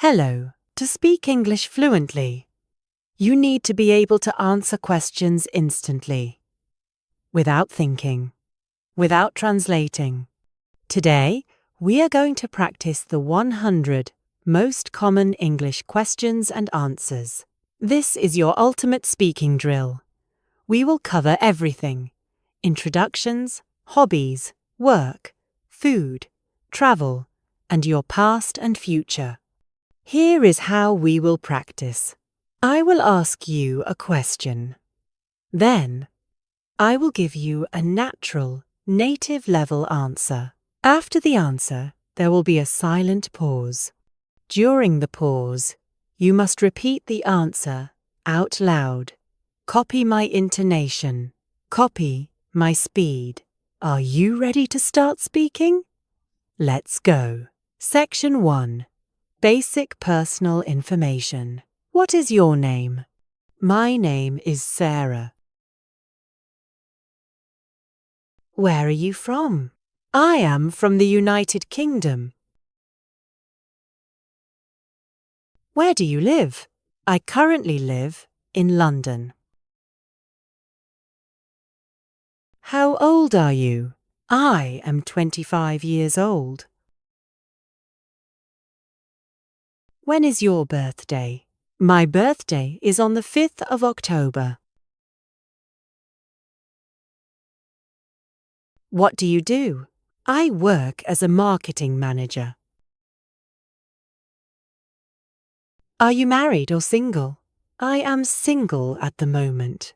Hello. To speak English fluently, you need to be able to answer questions instantly, without thinking, without translating. Today, we are going to practice the 100 most common English questions and answers. This is your ultimate speaking drill. We will cover everything: introductions, hobbies, work, food, travel, and your past and future. Here is how we will practice. I will ask you a question. Then, I will give you a natural, native-level answer. After the answer, there will be a silent pause. During the pause, you must repeat the answer out loud. Copy my intonation. Copy my speed. Are you ready to start speaking? Let's go. Section 1. Basic personal information. What is your name? My name is Sarah. Where are you from? I am from the United Kingdom. Where do you live? I currently live in London. How old are you? I am 25 years old. When is your birthday? My birthday is on the 5th of October. What do you do? I work as a marketing manager. Are you married or single? I am single at the moment.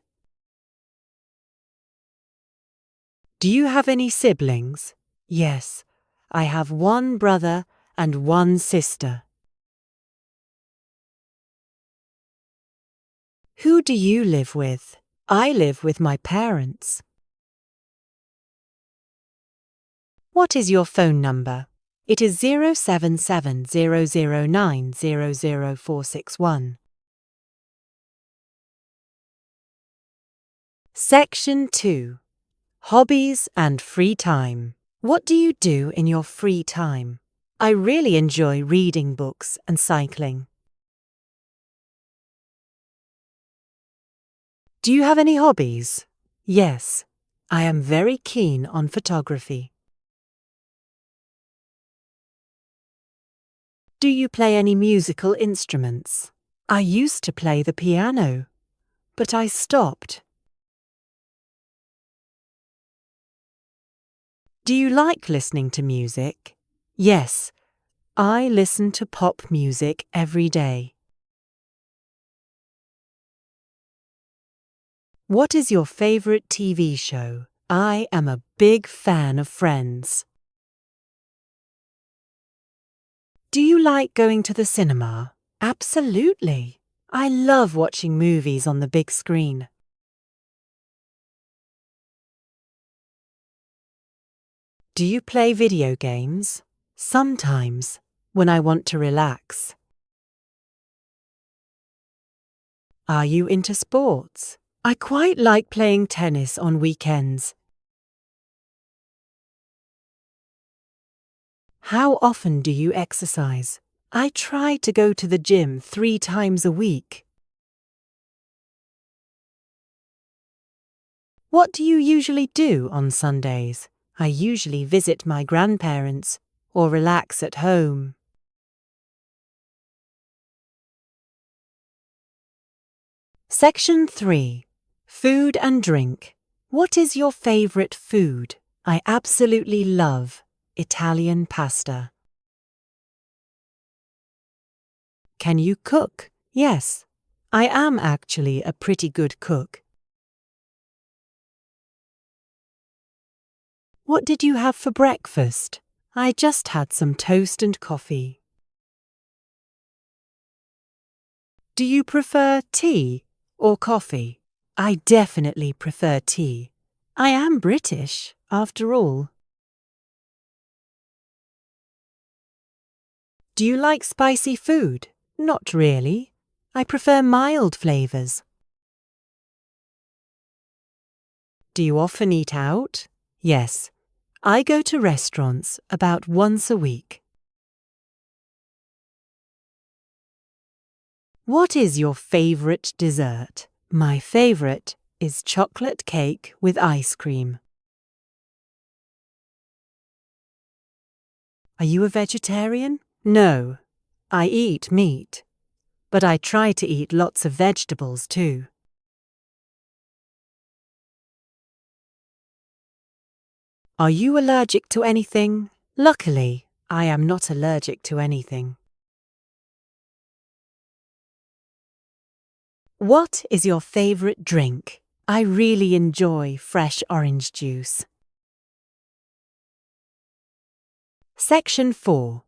Do you have any siblings? Yes, I have one brother and one sister. Who do you live with? I live with my parents. What is your phone number? It is 077-009-00461. Section 2. Hobbies and free time. What do you do in your free time? I really enjoy reading books and cycling. Do you have any hobbies? Yes, I am very keen on photography. Do you play any musical instruments? I used to play the piano, but I stopped. Do you like listening to music? Yes, I listen to pop music every day. What is your favorite TV show? I am a big fan of Friends. Do you like going to the cinema? Absolutely. I love watching movies on the big screen. Do you play video games? Sometimes, when I want to relax. Are you into sports? I quite like playing tennis on weekends. How often do you exercise? I try to go to the gym 3 times a week. What do you usually do on Sundays? I usually visit my grandparents or relax at home. Section 3. Food and drink. What is your favorite food? I absolutely love Italian pasta. Can you cook? Yes, I am actually a pretty good cook. What did you have for breakfast? I just had some toast and coffee. Do you prefer tea or coffee? I definitely prefer tea. I am British, after all. Do you like spicy food? Not really. I prefer mild flavours. Do you often eat out? Yes. I go to restaurants about once a week. What is your favorite dessert? My favorite is chocolate cake with ice cream. Are you a vegetarian? No, I eat meat, but I try to eat lots of vegetables too. Are you allergic to anything? Luckily, I am not allergic to anything. What is your favorite drink? I really enjoy fresh orange juice. Section 4.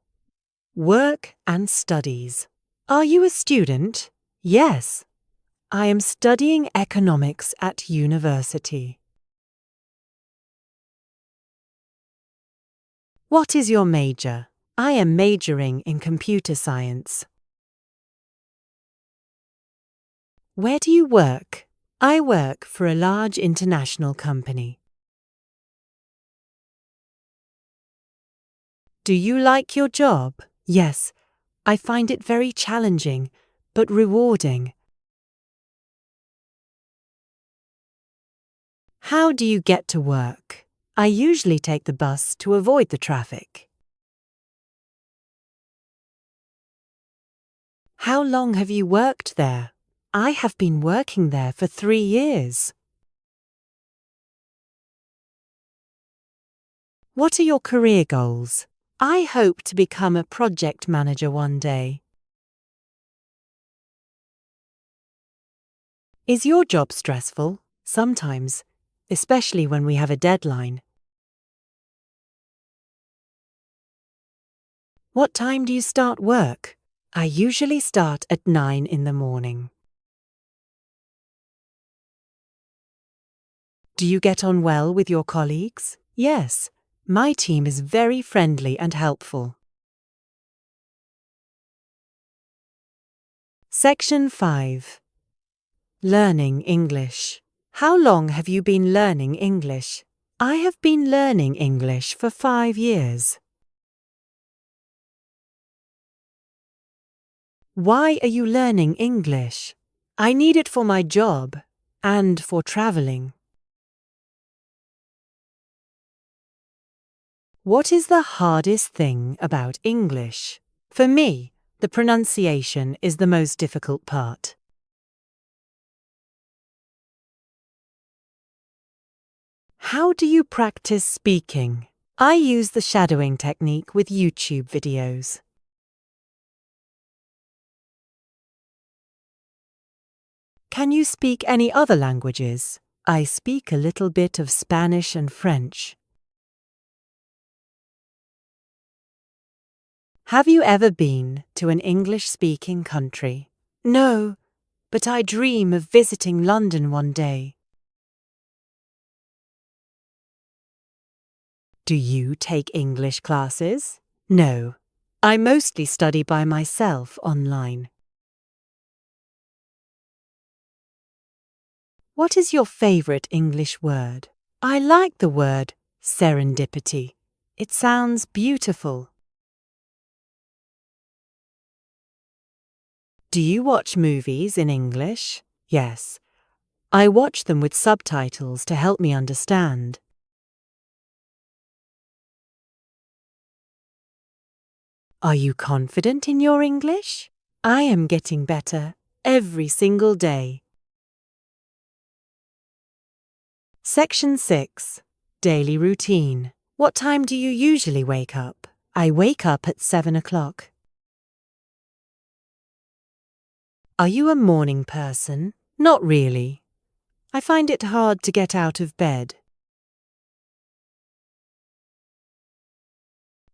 Work and studies. Are you a student? Yes. I am studying economics at university. What is your major? I am majoring in computer science. Where do you work? I work for a large international company. Do you like your job? Yes, I find it very challenging, but rewarding. How do you get to work? I usually take the bus to avoid the traffic. How long have you worked there? I have been working there for 3 years. What are your career goals? I hope to become a project manager one day. Is your job stressful? Sometimes, especially when we have a deadline. What time do you start work? I usually start at 9 in the morning. Do you get on well with your colleagues? Yes, my team is very friendly and helpful. Section 5. Learning English. How long have you been learning English? I have been learning English for 5 years. Why are you learning English? I need it for my job and for traveling. What is the hardest thing about English? For me, the pronunciation is the most difficult part. How do you practice speaking? I use the shadowing technique with YouTube videos. Can you speak any other languages? I speak a little bit of Spanish and French. Have you ever been to an English-speaking country? No, but I dream of visiting London one day. Do you take English classes? No, I mostly study by myself online. What is your favorite English word? I like the word serendipity. It sounds beautiful. Do you watch movies in English? Yes. I watch them with subtitles to help me understand. Are you confident in your English? I am getting better every single day. Section 6. Daily routine. What time do you usually wake up? I wake up at 7 o'clock. Are you a morning person? Not really. I find it hard to get out of bed.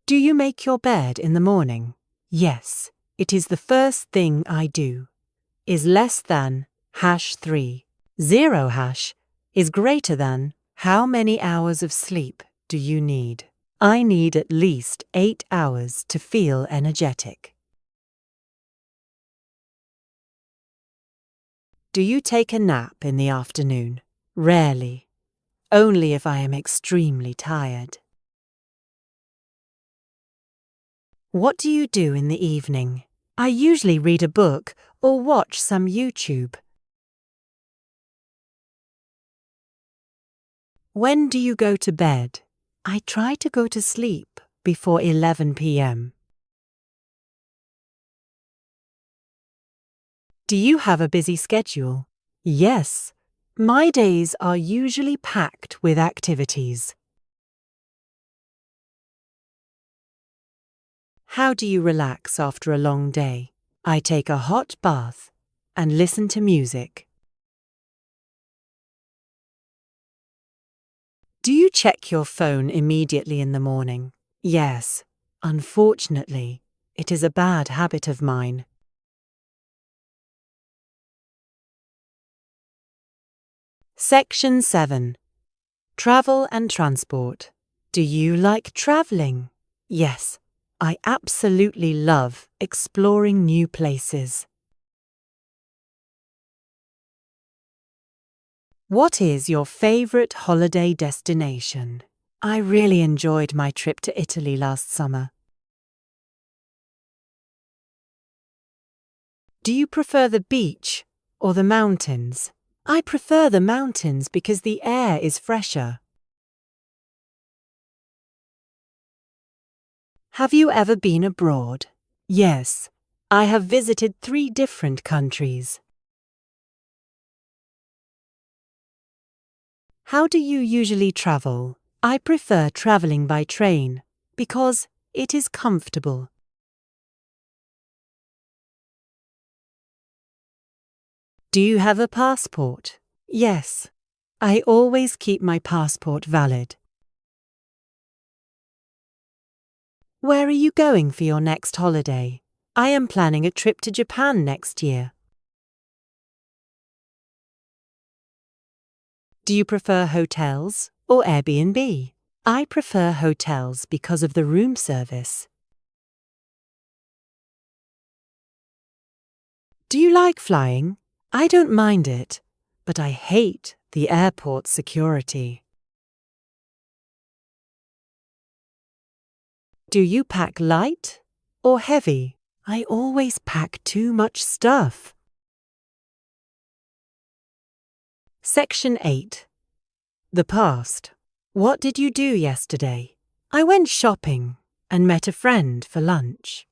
Do you make your bed in the morning? Yes, it is the first thing I do. Is less than #3. 0 is greater than how many hours of sleep do you need? I need at least 8 hours to feel energetic. Do you take a nap in the afternoon? Rarely. Only if I am extremely tired. What do you do in the evening? I usually read a book or watch some YouTube? When do you go to bed? I try to go to sleep before 11 p.m. Do you have a busy schedule? Yes. My days are usually packed with activities. How do you relax after a long day? I take a hot bath and listen to music. Do you check your phone immediately in the morning? Yes. Unfortunately, it is a bad habit of mine. Section 7. Travel and transport. Do you like traveling? Yes. I absolutely love exploring new places. What is your favorite holiday destination? I really enjoyed my trip to Italy last summer. Do you prefer the beach or the mountains? I prefer the mountains because the air is fresher. Have you ever been abroad? Yes. I have visited 3 different countries. How do you usually travel? I prefer traveling by train because it is comfortable. Do you have a passport? Yes. I always keep my passport valid. Where are you going for your next holiday? I am planning a trip to Japan next year. Do you prefer hotels or Airbnb? I prefer hotels because of the room service. Do you like flying? I don't mind it, but I hate the airport security. Do you pack light or heavy? I always pack too much stuff. Section 8. The past. What did you do yesterday? I went shopping and met a friend for lunch.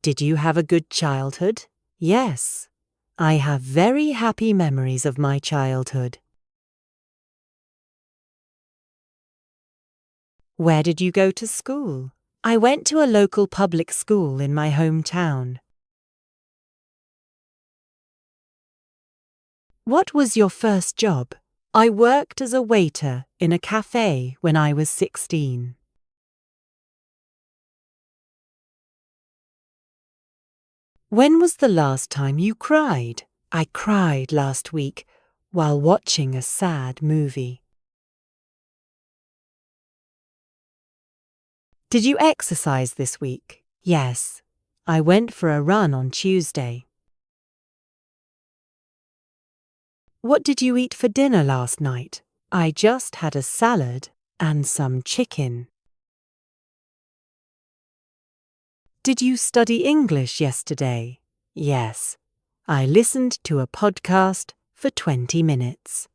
Did you have a good childhood? Yes. I have very happy memories of my childhood. Where did you go to school? I went to a local public school in my hometown. What was your first job? I worked as a waiter in a cafe when I was 16. When was the last time you cried? I cried last week while watching a sad movie. Did you exercise this week? Yes. I went for a run on Tuesday. What did you eat for dinner last night? I just had a salad and some chicken. Did you study English yesterday? Yes. I listened to a podcast for 20 minutes.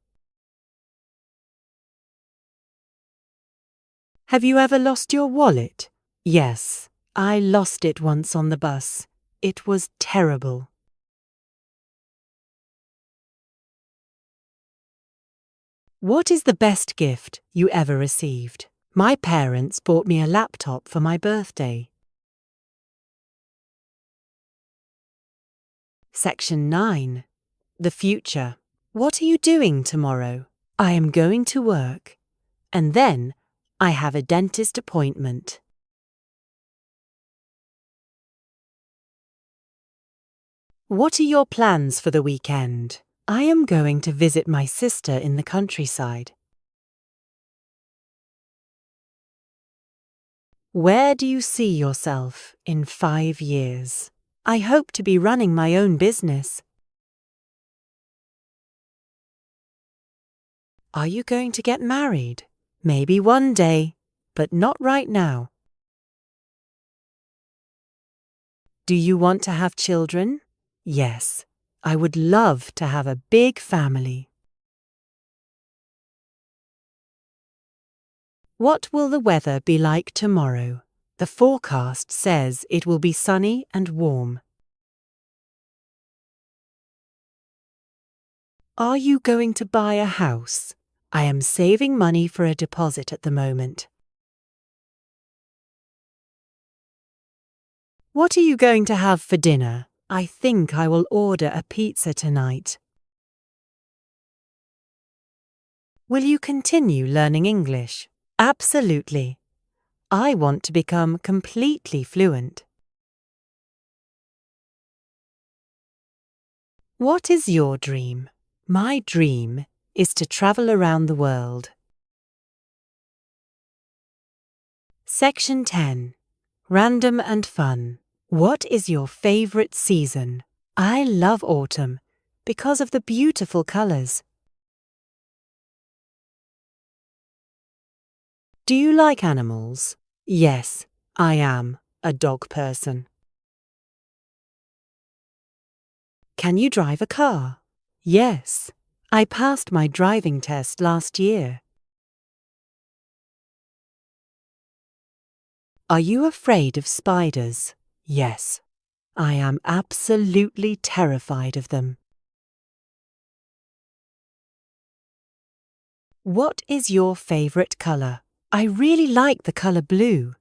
Have you ever lost your wallet? Yes. I lost it once on the bus. It was terrible. What is the best gift you ever received? My parents bought me a laptop for my birthday. Section 9. The future. What are you doing tomorrow? I am going to work, and then I have a dentist appointment. What are your plans for the weekend? I am going to visit my sister in the countryside. Where do you see yourself in 5 years? I hope to be running my own business. Are you going to get married? Maybe one day, but not right now. Do you want to have children? Yes, I would love to have a big family. What will the weather be like tomorrow? The forecast says it will be sunny and warm. Are you going to buy a house? I am saving money for a deposit at the moment. What are you going to have for dinner? I think I will order a pizza tonight. Will you continue learning English? Absolutely. I want to become completely fluent. What is your dream? My dream is to travel around the world. Section 10. Random and fun. What is your favorite season? I love autumn because of the beautiful colors. Do you like animals? Yes, I am a dog person. Can you drive a car? Yes, I passed my driving test last year. Are you afraid of spiders? Yes, I am absolutely terrified of them. What is your favorite color? I really like the color blue.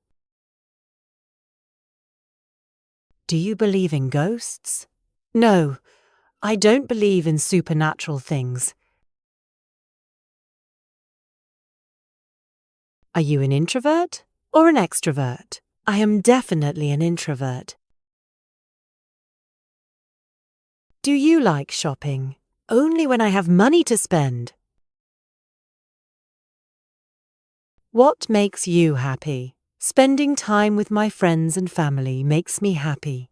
Do you believe in ghosts? No, I don't believe in supernatural things. Are you an introvert or an extrovert? I am definitely an introvert. Do you like shopping? Only when I have money to spend. What makes you happy? Spending time with my friends and family makes me happy.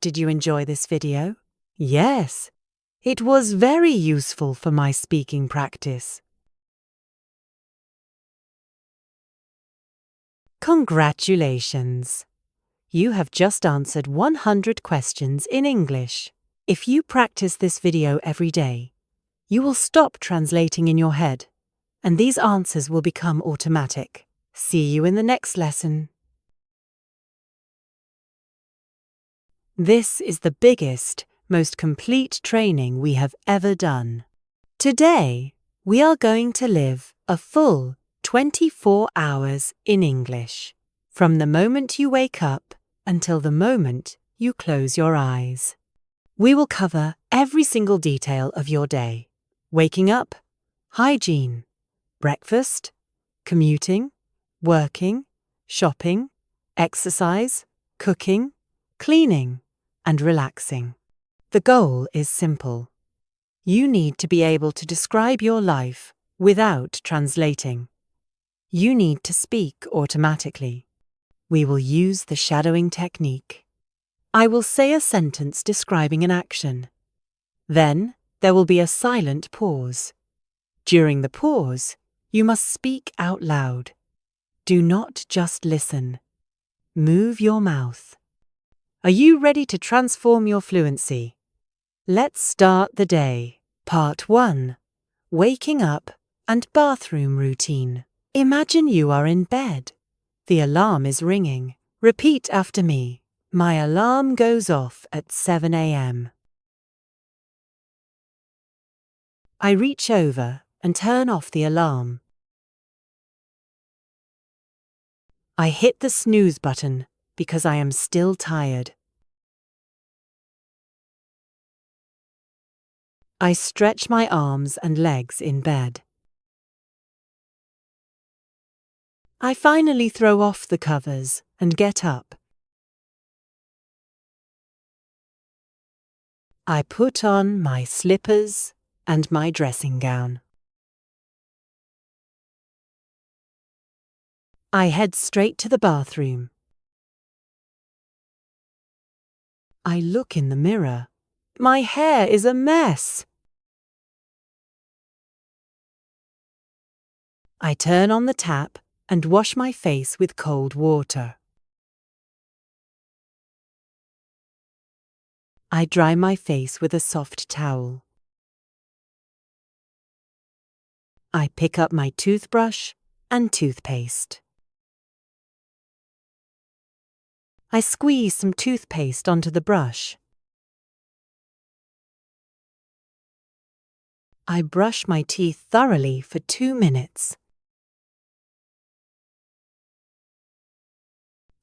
Did you enjoy this video? Yes, it was very useful for my speaking practice. Congratulations! You have just answered 100 questions in English. If you practice this video every day, you will stop translating in your head, and these answers will become automatic. See you in the next lesson. This is the biggest, most complete training we have ever done. Today, we are going to live a full 24 hours in English, from the moment you wake up until the moment you close your eyes. We will cover every single detail of your day: waking up, hygiene, breakfast, commuting, working, shopping, exercise, cooking, cleaning, and relaxing. The goal is simple. You need to be able to describe your life without translating. You need to speak automatically. We will use the shadowing technique. I will say a sentence describing an action. Then there will be a silent pause. During the pause, you must speak out loud. Do not just listen. Move your mouth. Are you ready to transform your fluency? Let's start the day. Part 1. Waking up and bathroom routine. Imagine you are in bed. The alarm is ringing. Repeat after me. My alarm goes off at 7 a.m. I reach over and turn off the alarm. I hit the snooze button because I am still tired. I stretch my arms and legs in bed. I finally throw off the covers and get up. I put on my slippers and my dressing gown. I head straight to the bathroom. I look in the mirror. My hair is a mess. I turn on the tap and wash my face with cold water. I dry my face with a soft towel. I pick up my toothbrush and toothpaste. I squeeze some toothpaste onto the brush. I brush my teeth thoroughly for 2 minutes.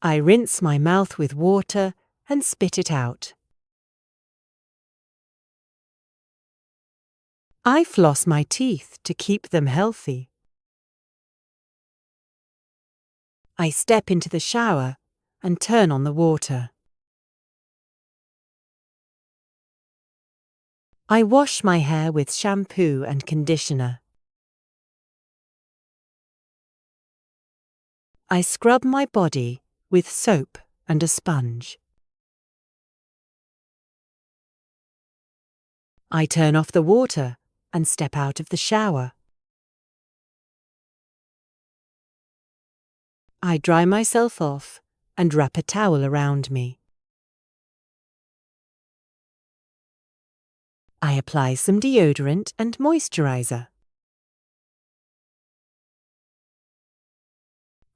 I rinse my mouth with water and spit it out. I floss my teeth to keep them healthy. I step into the shower and turn on the water. I wash my hair with shampoo and conditioner. I scrub my body with soap and a sponge. I turn off the water and step out of the shower. I dry myself off and wrap a towel around me. I apply some deodorant and moisturizer.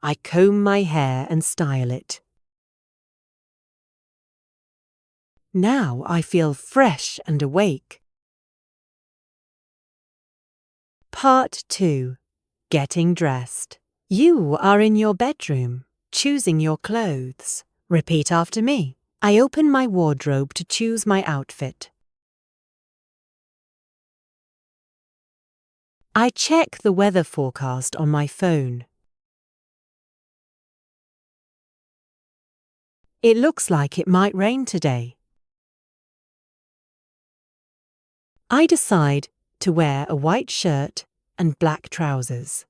I comb my hair and style it. Now I feel fresh and awake. Part 2. Getting dressed. You are in your bedroom, choosing your clothes. Repeat after me. I open my wardrobe to choose my outfit. I check the weather forecast on my phone. It looks like it might rain today. I decide to wear a white shirt and black trousers.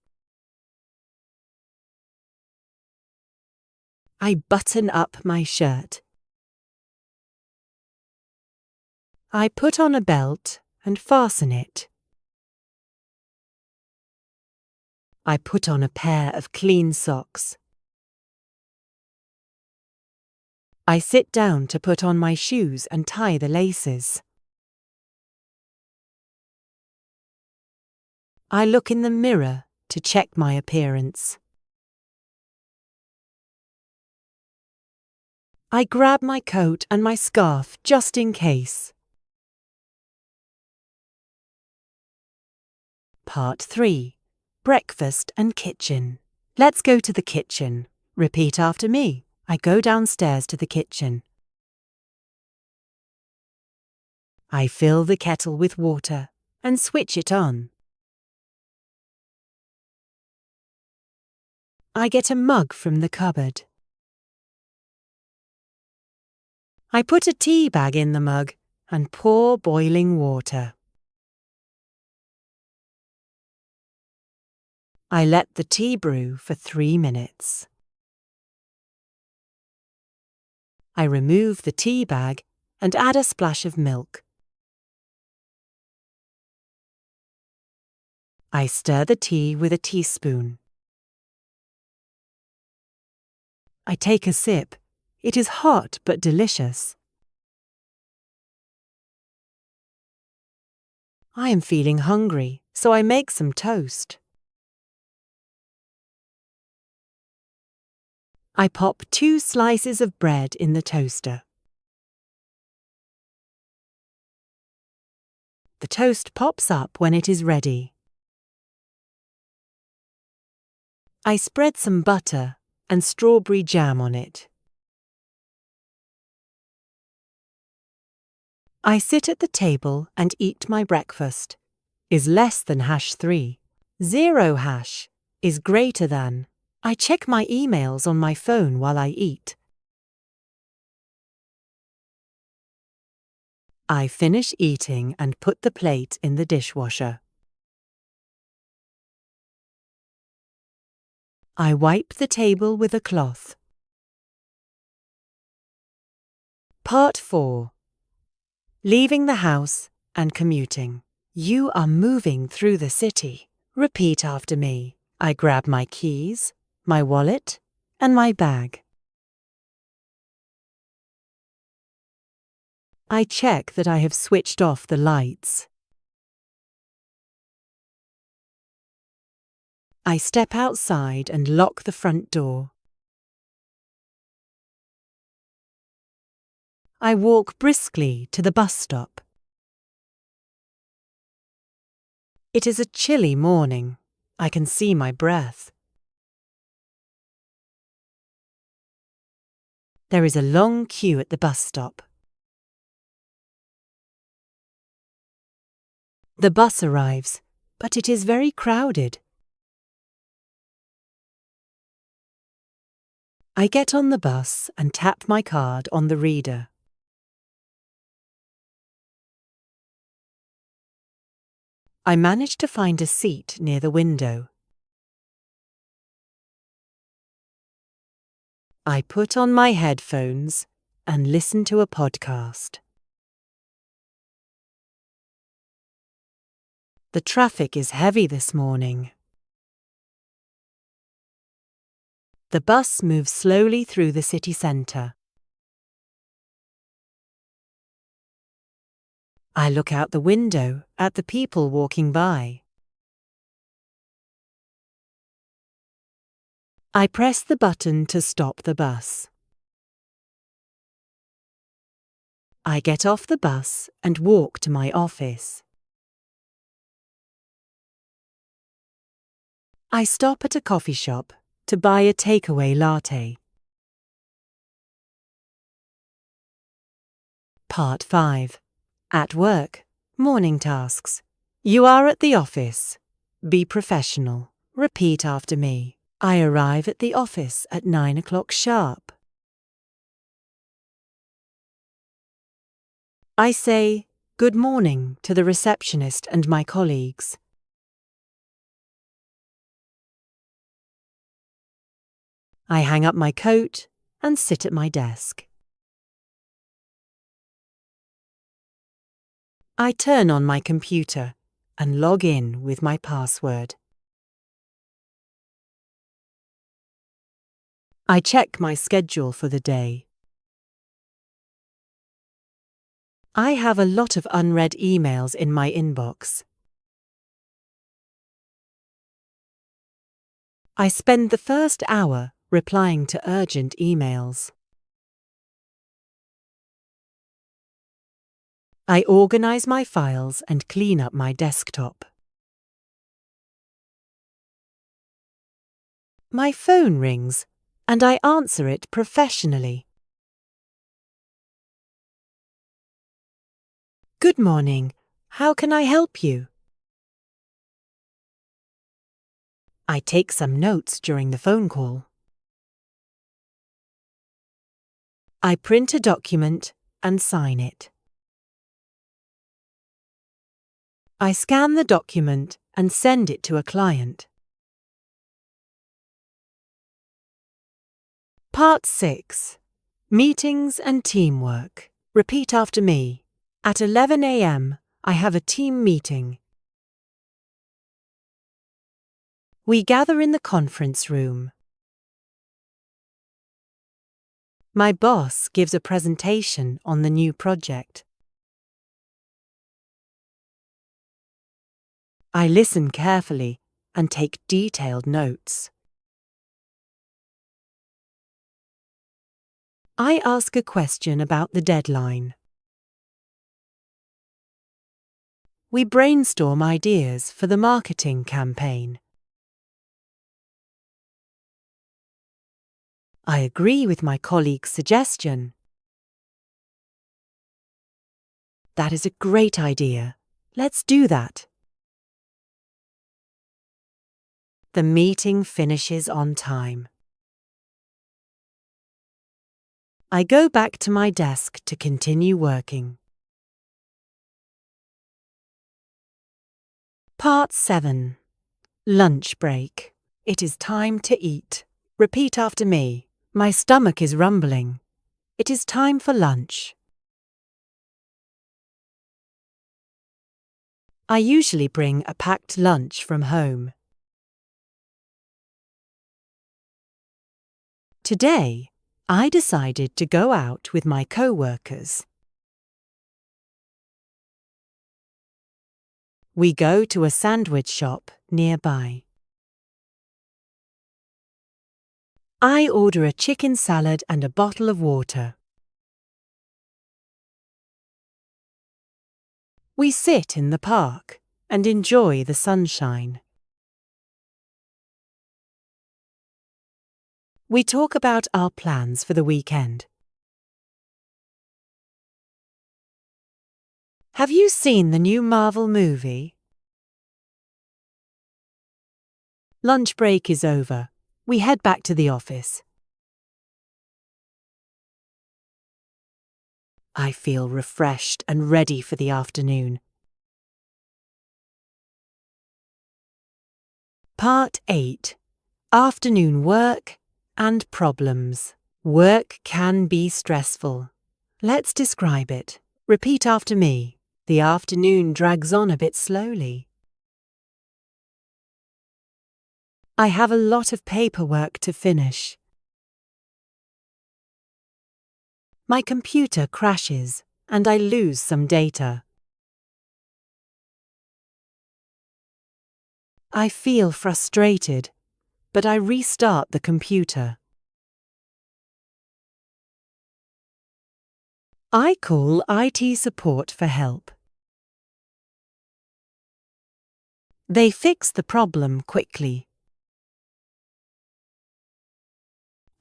I button up my shirt. I put on a belt and fasten it. I put on a pair of clean socks. I sit down to put on my shoes and tie the laces. I look in the mirror to check my appearance. I grab my coat and my scarf just in case. Part 3. Breakfast and kitchen. Let's go to the kitchen. Repeat after me. I go downstairs to the kitchen. I fill the kettle with water and switch it on. I get a mug from the cupboard. I put a tea bag in the mug and pour boiling water. I let the tea brew for 3 minutes. I remove the tea bag and add a splash of milk. I stir the tea with a teaspoon. I take a sip. It is hot but delicious. I am feeling hungry, so I make some toast. I pop 2 slices of bread in the toaster. The toast pops up when it is ready. I spread some butter and strawberry jam on it. I sit at the table and eat my breakfast. Is less than #3. 0 hash is greater than. I check my emails on my phone while I eat. I finish eating and put the plate in the dishwasher. I wipe the table with a cloth. Part 4. Leaving the house and commuting. You are moving through the city. Repeat after me. I grab my keys. my wallet, and my bag. I check that I have switched off the lights. I step outside and lock the front door. I walk briskly to the bus stop. It is a chilly morning. I can see my breath. There is a long queue at the bus stop. The bus arrives, but it is very crowded. I get on the bus and tap my card on the reader. I manage to find a seat near the window. I put on my headphones and listen to a podcast. The traffic is heavy this morning. The bus moves slowly through the city centre. I look out the window at the people walking by. I press the button to stop the bus. I get off the bus and walk to my office. I stop at a coffee shop to buy a takeaway latte. Part 5. At work. Morning tasks. You are at the office. Be professional. Repeat after me. I arrive at the office at 9 o'clock sharp. I say good morning to the receptionist and my colleagues. I hang up my coat and sit at my desk. I turn on my computer and log in with my password. I check my schedule for the day. I have a lot of unread emails in my inbox. I spend the first hour replying to urgent emails. I organize my files and clean up my desktop. My phone rings, and I answer it professionally. Good morning. How can I help you? I take some notes during the phone call. I print a document and sign it. I scan the document and send it to a client. Part 6. Meetings and teamwork. Repeat after me. At 11 a.m., I have a team meeting. We gather in the conference room. My boss gives a presentation on the new project. I listen carefully and take detailed notes. I ask a question about the deadline. We brainstorm ideas for the marketing campaign. I agree with my colleague's suggestion. That is a great idea. Let's do that. The meeting finishes on time. I go back to my desk to continue working. Part 7. Lunch break. It is time to eat. Repeat after me. My stomach is rumbling. It is time for lunch. I usually bring a packed lunch from home. Today, I decided to go out with my co-workers. We go to a sandwich shop nearby. I order a chicken salad and a bottle of water. We sit in the park and enjoy the sunshine. We talk about our plans for the weekend. Have you seen the new Marvel movie? Lunch break is over. We head back to the office. I feel refreshed and ready for the afternoon. Part 8. Afternoon work and problems. Work can be stressful. Let's describe it. Repeat after me. The afternoon drags on a bit slowly. I have a lot of paperwork to finish. My computer crashes and I lose some data. I feel frustrated, but I restart the computer. I call IT support for help. They fix the problem quickly.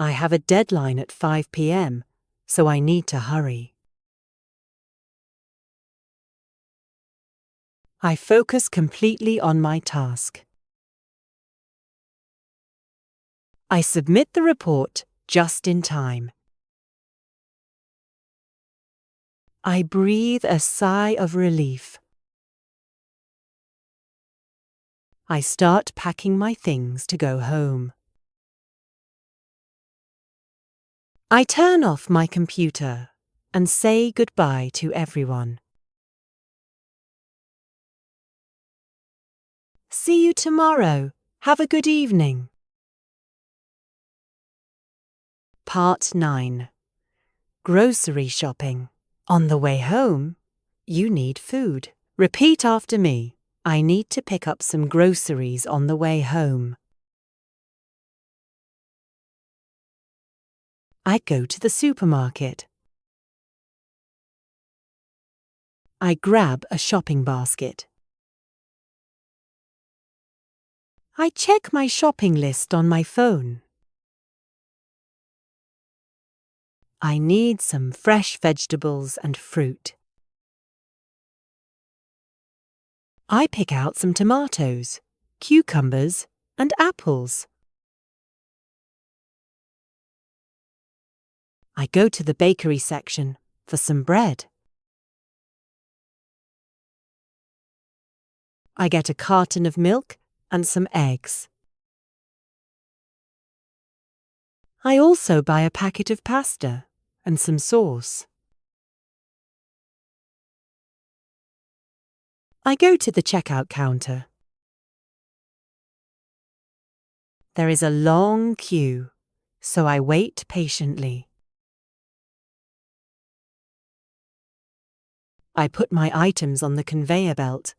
I have a deadline at 5 p.m., so I need to hurry. I focus completely on my task. I submit the report just in time. I breathe a sigh of relief. I start packing my things to go home. I turn off my computer and say goodbye to everyone. See you tomorrow. Have a good evening. Part 9. Grocery shopping. On the way home, you need food. Repeat after me. I need to pick up some groceries on the way home. I go to the supermarket. I grab a shopping basket. I check my shopping list on my phone. I need some fresh vegetables and fruit. I pick out some tomatoes, cucumbers, and apples. I go to the bakery section for some bread. I get a carton of milk and some eggs. I also buy a packet of pasta and some sauce. I go to the checkout counter. There is a long queue, so I wait patiently. I put my items on the conveyor belt.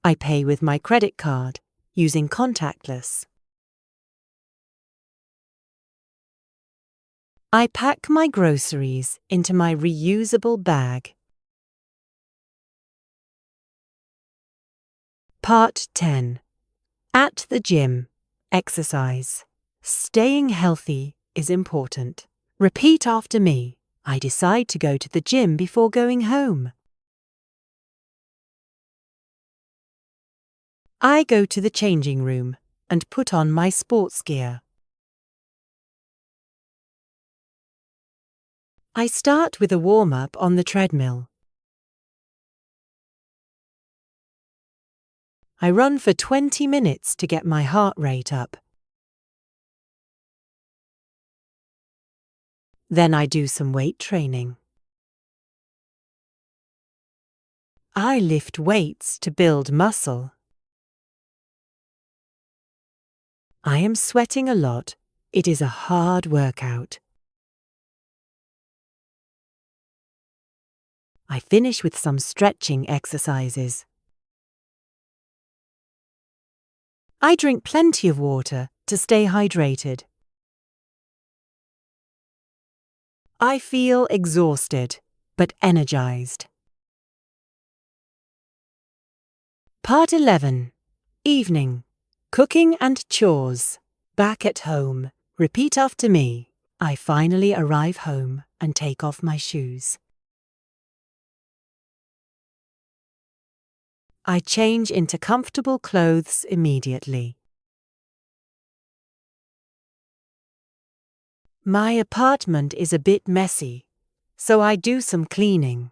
I pay with my credit card using contactless. I pack my groceries into my reusable bag. Part 10. At the gym. Exercise. Staying healthy is important. Repeat after me. I decide to go to the gym before going home. I go to the changing room and put on my sports gear. I start with a warm-up on the treadmill. I run for 20 minutes to get my heart rate up. Then I do some weight training. I lift weights to build muscle. I am sweating a lot. It is a hard workout. I finish with some stretching exercises. I drink plenty of water to stay hydrated. I feel exhausted, but energized. Part 11. Evening. Cooking and chores. Back at home. Repeat after me. I finally arrive home and take off my shoes. I change into comfortable clothes immediately. My apartment is a bit messy, so I do some cleaning.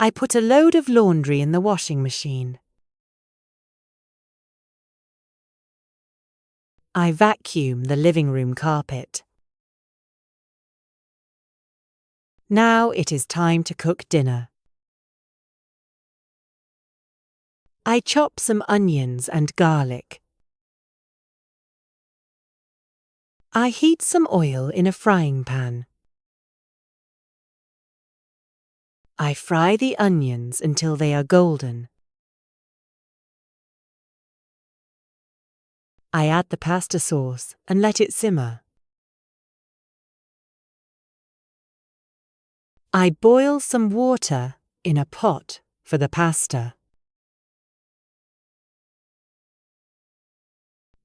I put a load of laundry in the washing machine. I vacuum the living room carpet. Now it is time to cook dinner. I chop some onions and garlic. I heat some oil in a frying pan. I fry the onions until they are golden. I add the pasta sauce and let it simmer. I boil some water in a pot for the pasta.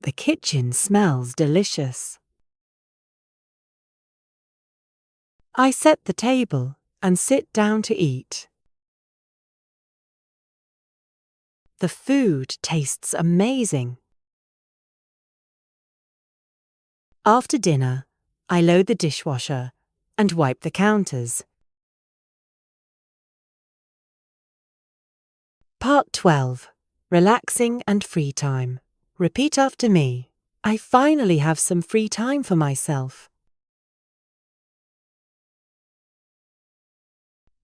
The kitchen smells delicious. I set the table and sit down to eat. The food tastes amazing. After dinner, I load the dishwasher and wipe the counters. Part 12. Relaxing and free time. Repeat after me. I finally have some free time for myself.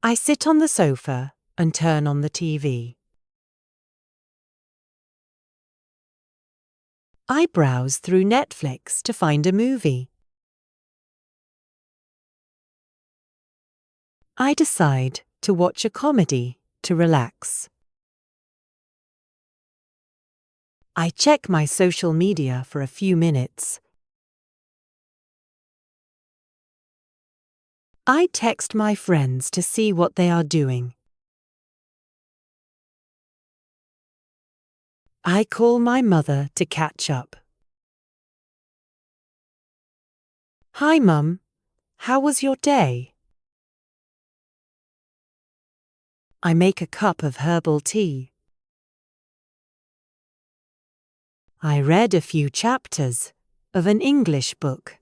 I sit on the sofa and turn on the TV. I browse through Netflix to find a movie. I decide to watch a comedy to relax. I check my social media for a few minutes. I text my friends to see what they are doing. I call my mother to catch up. Hi, Mum. How was your day? I make a cup of herbal tea. I read a few chapters of an English book.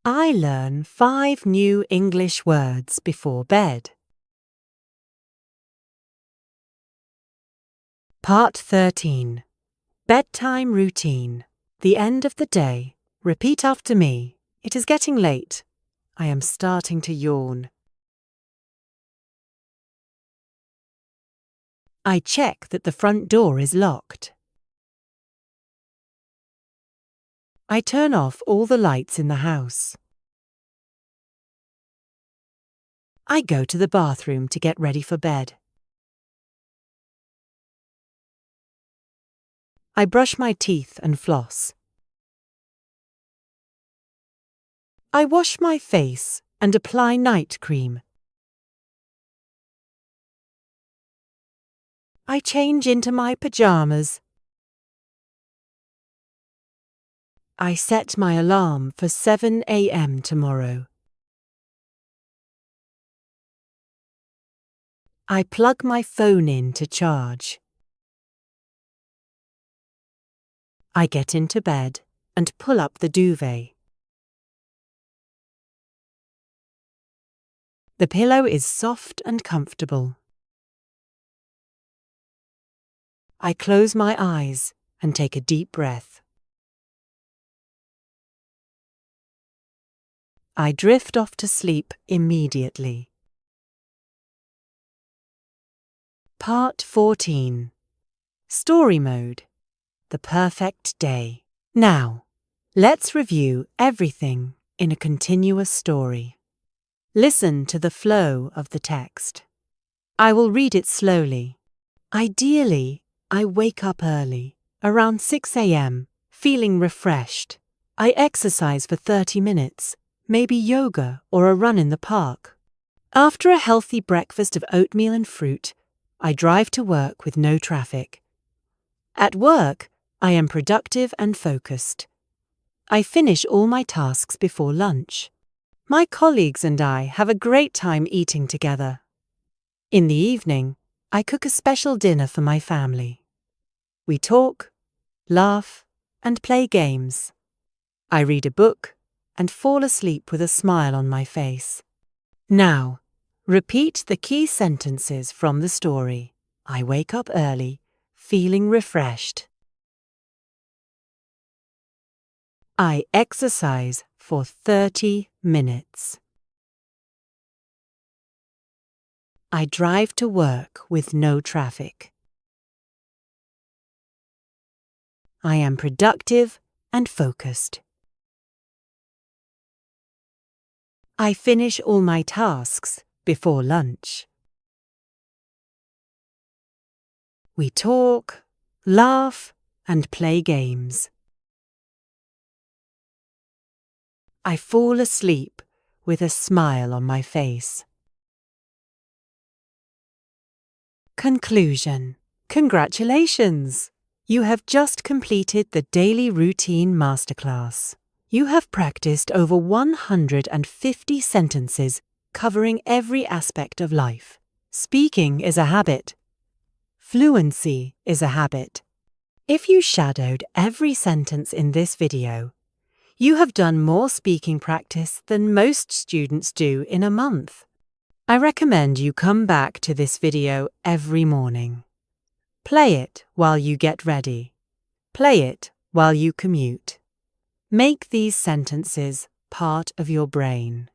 I learn 5 new English words before bed. Part 13. Bedtime routine. The end of the day. Repeat after me. It is getting late. I am starting to yawn. I check that the front door is locked. I turn off all the lights in the house. I go to the bathroom to get ready for bed. I brush my teeth and floss. I wash my face and apply night cream. I change into my pajamas. I set my alarm for 7 a.m. tomorrow. I plug my phone in to charge. I get into bed and pull up the duvet. The pillow is soft and comfortable. I close my eyes and take a deep breath. I drift off to sleep immediately. Part 14. Story Mode. The Perfect Day. Now, let's review everything in a continuous story. Listen to the flow of the text. I will read it slowly. Ideally, I wake up early, around 6 a.m., feeling refreshed. I exercise for 30 minutes, maybe yoga or a run in the park. After a healthy breakfast of oatmeal and fruit, I drive to work with no traffic. At work, I am productive and focused. I finish all my tasks before lunch. My colleagues and I have a great time eating together. In the evening, I cook a special dinner for my family. We talk, laugh, and play games. I read a book and fall asleep with a smile on my face. Now, repeat the key sentences from the story. I wake up early, feeling refreshed. I exercise for 30 minutes. I drive to work with no traffic. I am productive and focused. I finish all my tasks before lunch. We talk, laugh, and play games. I fall asleep with a smile on my face. Conclusion. Congratulations! You have just completed the Daily Routine Masterclass. You have practiced over 150 sentences covering every aspect of life. Speaking is a habit. Fluency is a habit. If you shadowed every sentence in this video, you have done more speaking practice than most students do in a month. I recommend you come back to this video every morning. Play it while you get ready. Play it while you commute. Make these sentences part of your brain.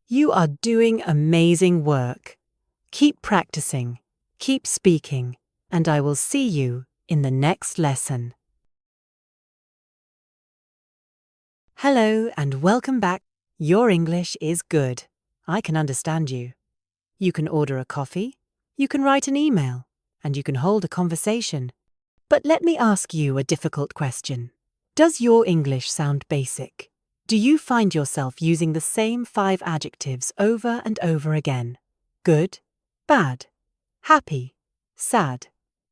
You are doing amazing work. Keep practicing, keep speaking, and I will see you in the next lesson. Hello and welcome back. Your English is good. I can understand you. You can order a coffee, you can write an email, and you can hold a conversation. But let me ask you a difficult question. Does your English sound basic? Do you find yourself using the same 5 adjectives over and over again? Good, bad, happy, sad,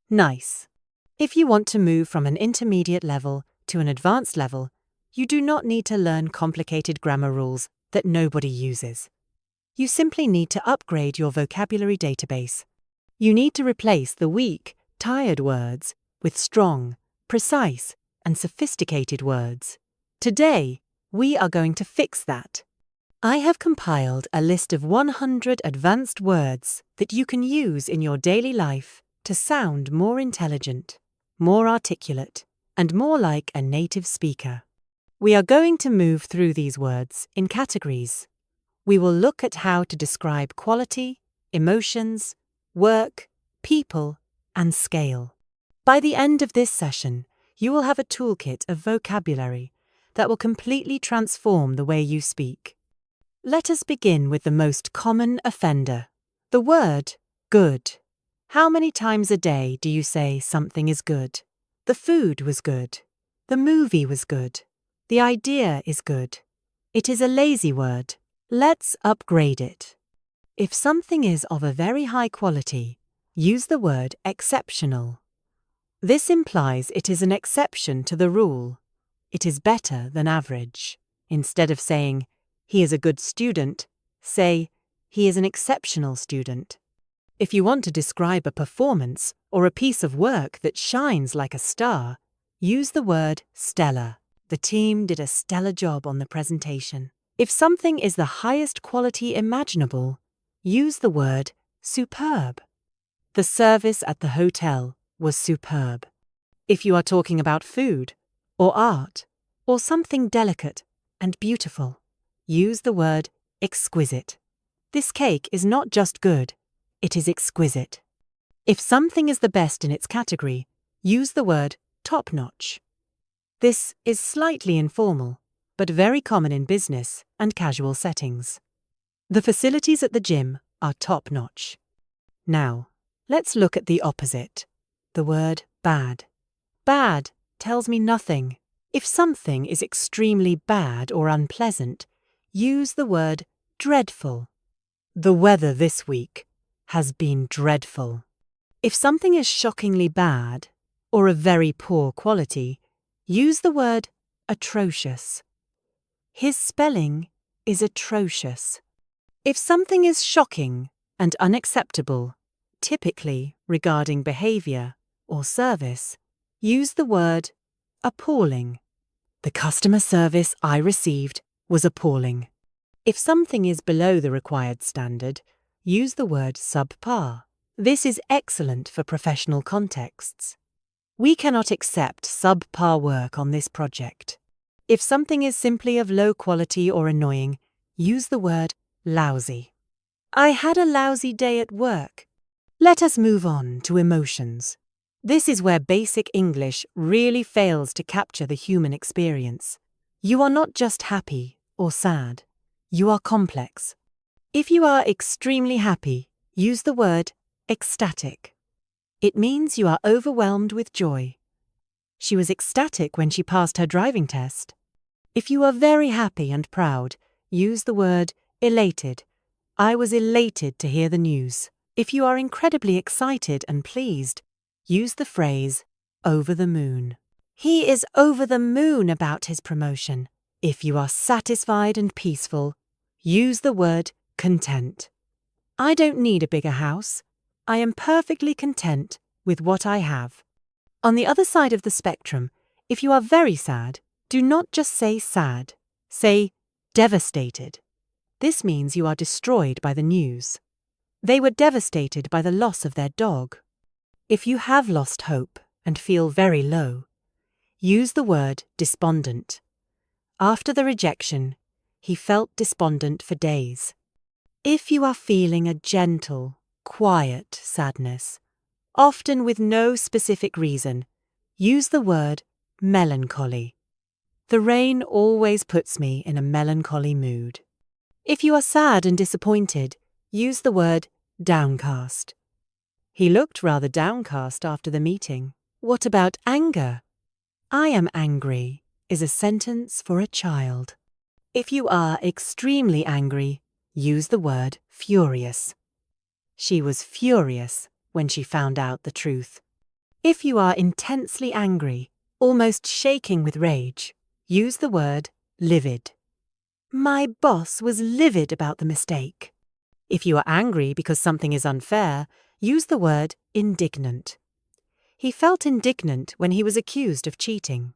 nice. If you want to move from an intermediate level to an advanced level, you do not need to learn complicated grammar rules that nobody uses. You simply need to upgrade your vocabulary database. You need to replace the weak, tired words with strong, precise, and sophisticated words. Today, we are going to fix that. I have compiled a list of 100 advanced words that you can use in your daily life to sound more intelligent, more articulate, and more like a native speaker. We are going to move through these words in categories. We will look at how to describe quality, emotions, work, people, and scale. By the end of this session, you will have a toolkit of vocabulary that will completely transform the way you speak. Let us begin with the most common offender, the word good. How many times a day do you say something is good? The food was good. The movie was good. The idea is good. It is a lazy word. Let's upgrade it. If something is of a very high quality, use the word exceptional. This implies it is an exception to the rule. It is better than average. Instead of saying, he is a good student, say, he is an exceptional student. If you want to describe a performance or a piece of work that shines like a star, use the word stellar. The team did a stellar job on the presentation. If something is the highest quality imaginable, use the word superb. The service at the hotel was superb. If you are talking about food, or art, or something delicate and beautiful, use the word exquisite. This cake is not just good, it is exquisite. If something is the best in its category, use the word top-notch. This is slightly informal, but very common in business and casual settings. The facilities at the gym are top-notch. Now, let's look at the opposite, the word bad. Bad tells me nothing. If something is extremely bad or unpleasant, use the word dreadful. The weather this week has been dreadful. If something is shockingly bad or of very poor quality, use the word atrocious. His spelling is atrocious. If something is shocking and unacceptable, typically regarding behavior or service, use the word appalling. The customer service I received was appalling. If something is below the required standard, use the word subpar. This is excellent for professional contexts. We cannot accept subpar work on this project. If something is simply of low quality or annoying, use the word lousy. I had a lousy day at work. Let us move on to emotions. This is where basic English really fails to capture the human experience. You are not just happy or sad. You are complex. If you are extremely happy, use the word ecstatic. It means you are overwhelmed with joy. She was ecstatic when she passed her driving test. If you are very happy and proud, use the word elated. I was elated to hear the news. If you are incredibly excited and pleased, use the phrase over the moon. He is over the moon about his promotion. If you are satisfied and peaceful, use the word content. I don't need a bigger house. I am perfectly content with what I have. On the other side of the spectrum, if you are very sad, do not just say sad. Say devastated. This means you are destroyed by the news. They were devastated by the loss of their dog. If you have lost hope and feel very low, use the word despondent. After the rejection, he felt despondent for days. If you are feeling a gentle, quiet sadness, often with no specific reason, use the word melancholy. The rain always puts me in a melancholy mood. If you are sad and disappointed, use the word downcast. He looked rather downcast after the meeting. What about anger? I am angry is a sentence for a child. If you are extremely angry, use the word furious. She was furious when she found out the truth. If you are intensely angry, almost shaking with rage, use the word livid. My boss was livid about the mistake. If you are angry because something is unfair, use the word indignant. He felt indignant when he was accused of cheating.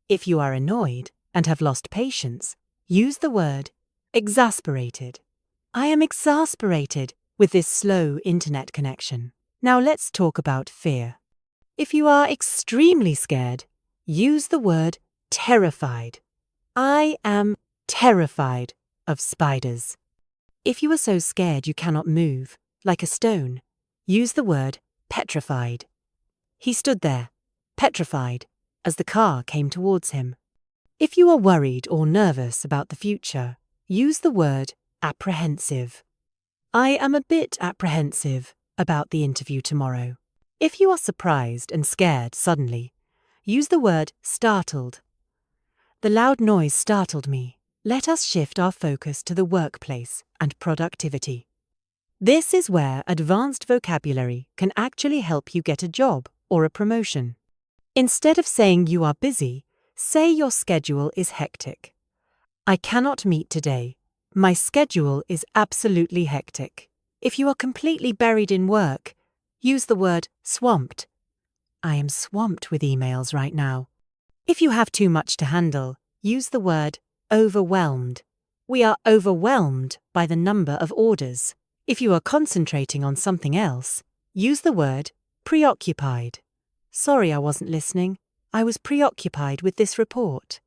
If you are annoyed and have lost patience, use the word exasperated. I am exasperated with this slow internet connection. Now let's talk about fear. If you are extremely scared, use the word terrified. I am terrified of spiders. If you are so scared you cannot move, like a stone, use the word petrified. He stood there, petrified, as the car came towards him. If you are worried or nervous about the future, use the word apprehensive. I am a bit apprehensive about the interview tomorrow. If you are surprised and scared suddenly, use the word startled. The loud noise startled me. Let us shift our focus to the workplace and productivity. This is where advanced vocabulary can actually help you get a job or a promotion. Instead of saying you are busy, say your schedule is hectic. I cannot meet today. My schedule is absolutely hectic. If you are completely buried in work, use the word swamped. I am swamped with emails right now. If you have too much to handle, use the word overwhelmed. We are overwhelmed by the number of orders. If you are concentrating on something else, use the word preoccupied. Sorry I wasn't listening. I was preoccupied with this report.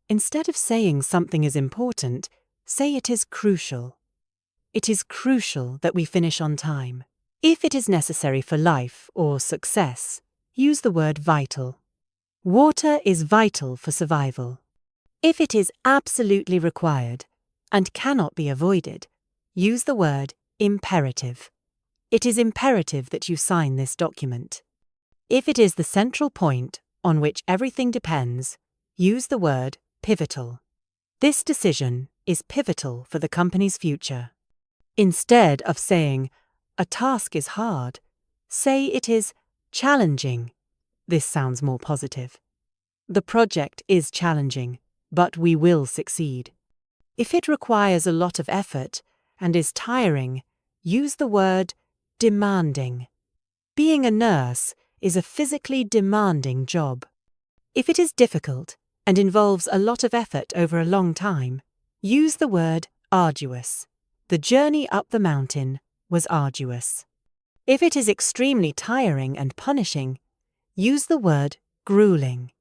Instead of saying something is important, say it is crucial. It is crucial that we finish on time. If it is necessary for life or success, use the word vital. Water is vital for survival. If it is absolutely required and cannot be avoided, use the word imperative. It is imperative that you sign this document. If it is the central point on which everything depends, use the word pivotal. This decision is pivotal for the company's future. Instead of saying, "A task is hard," say it is challenging. This sounds more positive. The project is challenging, but we will succeed. If it requires a lot of effort and is tiring, use the word demanding. Being a nurse is a physically demanding job. If it is difficult and involves a lot of effort over a long time, use the word arduous. The journey up the mountain was arduous. If it is extremely tiring and punishing, use the word grueling.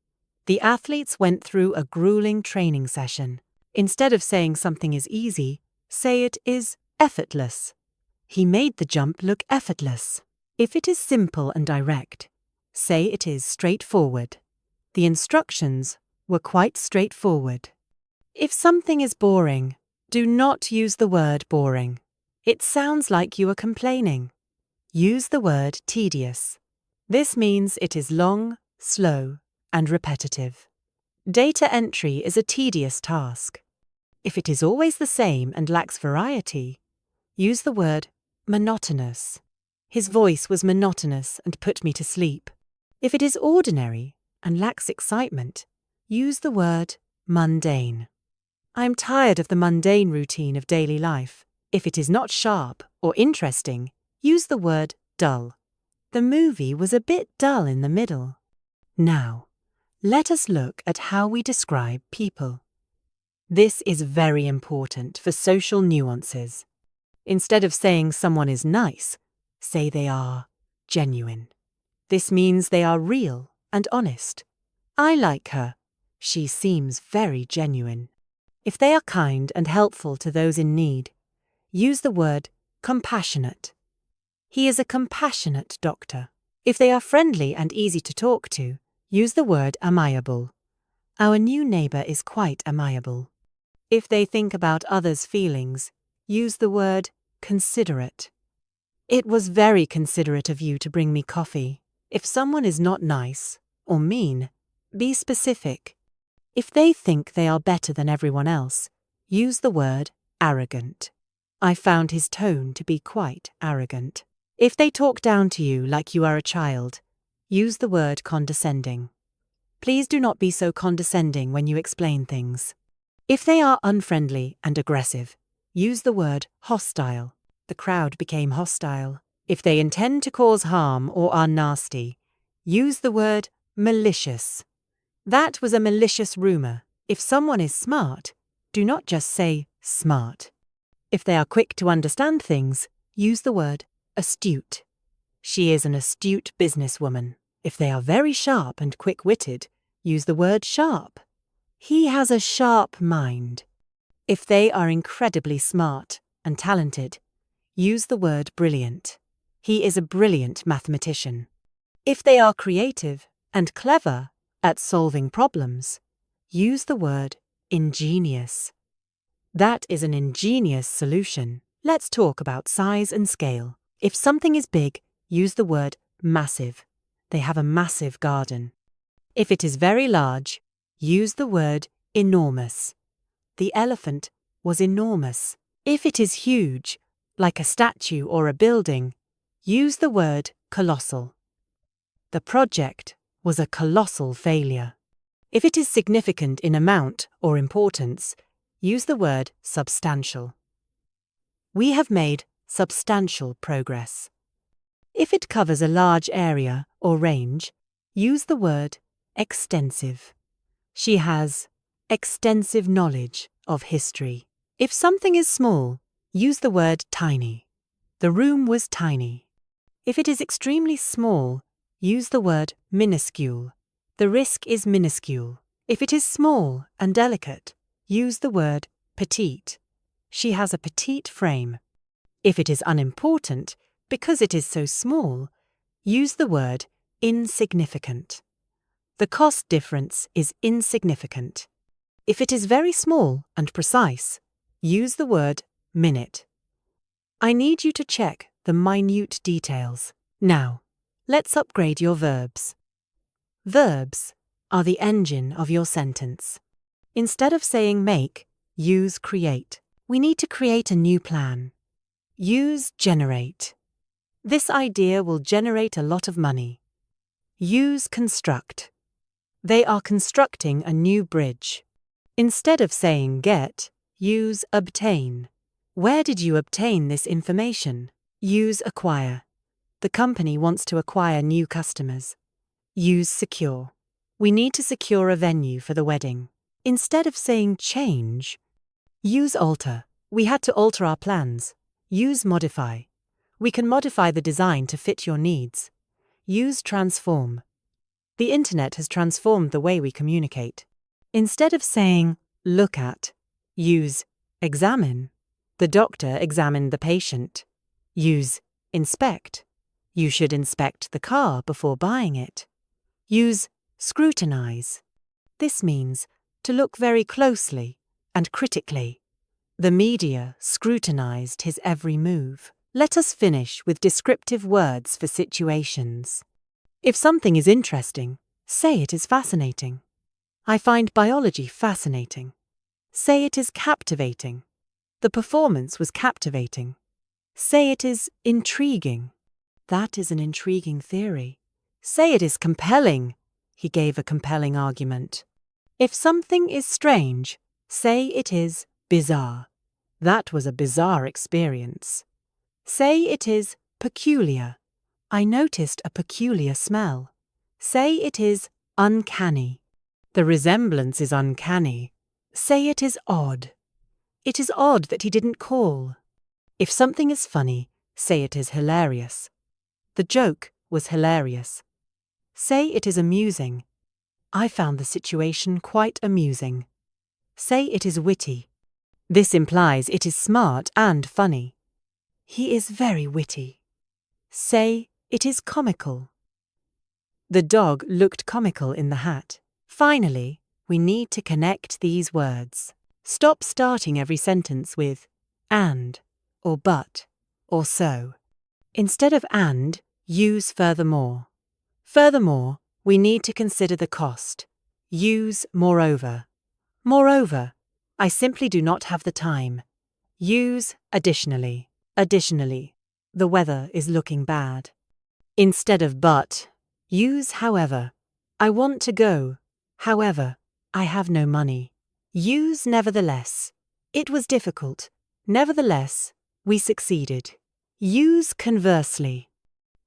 The athletes went through a grueling training session. Instead of saying something is easy, say it is effortless. He made the jump look effortless. If it is simple and direct, say it is straightforward. The instructions were quite straightforward. If something is boring, do not use the word boring. It sounds like you are complaining. Use the word tedious. This means it is long, slow, and repetitive. Data entry is a tedious task. If it is always the same and lacks variety, use the word monotonous. His voice was monotonous and put me to sleep. If it is ordinary and lacks excitement, use the word mundane. I'm tired of the mundane routine of daily life. If it is not sharp or interesting, use the word dull. The movie was a bit dull in the middle. Now, let us look at how we describe people. This is very important for social nuances. Instead of saying someone is nice, say they are genuine. This means they are real and honest. I like her. She seems very genuine. If they are kind and helpful to those in need, use the word compassionate. He is a compassionate doctor. If they are friendly and easy to talk to, use the word amiable. Our new neighbour is quite amiable. If they think about others' feelings, use the word considerate. It was very considerate of you to bring me coffee. If someone is not nice or mean, be specific. If they think they are better than everyone else, use the word arrogant. I found his tone to be quite arrogant. If they talk down to you like you are a child, use the word condescending. Please do not be so condescending when you explain things. If they are unfriendly and aggressive, use the word hostile. The crowd became hostile. If they intend to cause harm or are nasty, use the word malicious. That was a malicious rumor. If someone is smart, do not just say smart. If they are quick to understand things, use the word astute. She is an astute businesswoman. If they are very sharp and quick-witted, use the word sharp. He has a sharp mind. If they are incredibly smart and talented, use the word brilliant. He is a brilliant mathematician. If they are creative and clever at solving problems, use the word ingenious. That is an ingenious solution. Let's talk about size and scale. If something is big, use the word massive. They have a massive garden. If it is very large, use the word enormous. The elephant was enormous. If it is huge, like a statue or a building, use the word colossal. The project was a colossal failure. If it is significant in amount or importance, use the word substantial. We have made substantial progress. If it covers a large area or range, use the word extensive. She has extensive knowledge of history. If something is small, use the word tiny. The room was tiny. If it is extremely small, use the word minuscule. The risk is minuscule. If it is small and delicate, use the word petite. She has a petite frame. If it is unimportant, Because it is so small, use the word insignificant. The cost difference is insignificant. If it is very small and precise, use the word minute. I need you to check the minute details. Now, let's upgrade your verbs. Verbs are the engine of your sentence. Instead of saying make, use create. We need to create a new plan. Use generate. This idea will generate a lot of money. Use construct. They are constructing a new bridge. Instead of saying get, use obtain. Where did you obtain this information? Use acquire. The company wants to acquire new customers. Use secure. We need to secure a venue for the wedding. Instead of saying change, use alter. We had to alter our plans. Use modify. We can modify the design to fit your needs. Use transform. The internet has transformed the way we communicate. Instead of saying look at, use examine. The doctor examined the patient. Use inspect. You should inspect the car before buying it. Use scrutinize. This means to look very closely and critically. The media scrutinized his every move. Let us finish with descriptive words for situations. If something is interesting, say it is fascinating. I find biology fascinating. Say it is captivating. The performance was captivating. Say it is intriguing. That is an intriguing theory. Say it is compelling. He gave a compelling argument. If something is strange, say it is bizarre. That was a bizarre experience. Say it is peculiar. I noticed a peculiar smell. Say it is uncanny. The resemblance is uncanny. Say it is odd. It is odd that he didn't call. If something is funny, say it is hilarious. The joke was hilarious. Say it is amusing. I found the situation quite amusing. Say it is witty. This implies it is smart and funny. He is very witty. Say it is comical. The dog looked comical in the hat. Finally, we need to connect these words. Stop starting every sentence with and, or but, or so. Instead of and, use furthermore. Furthermore, we need to consider the cost. Use moreover. Moreover, I simply do not have the time. Use additionally. Additionally, the weather is looking bad. Instead of but, use however. I want to go. However, I have no money. Use nevertheless. It was difficult. Nevertheless, we succeeded. Use conversely.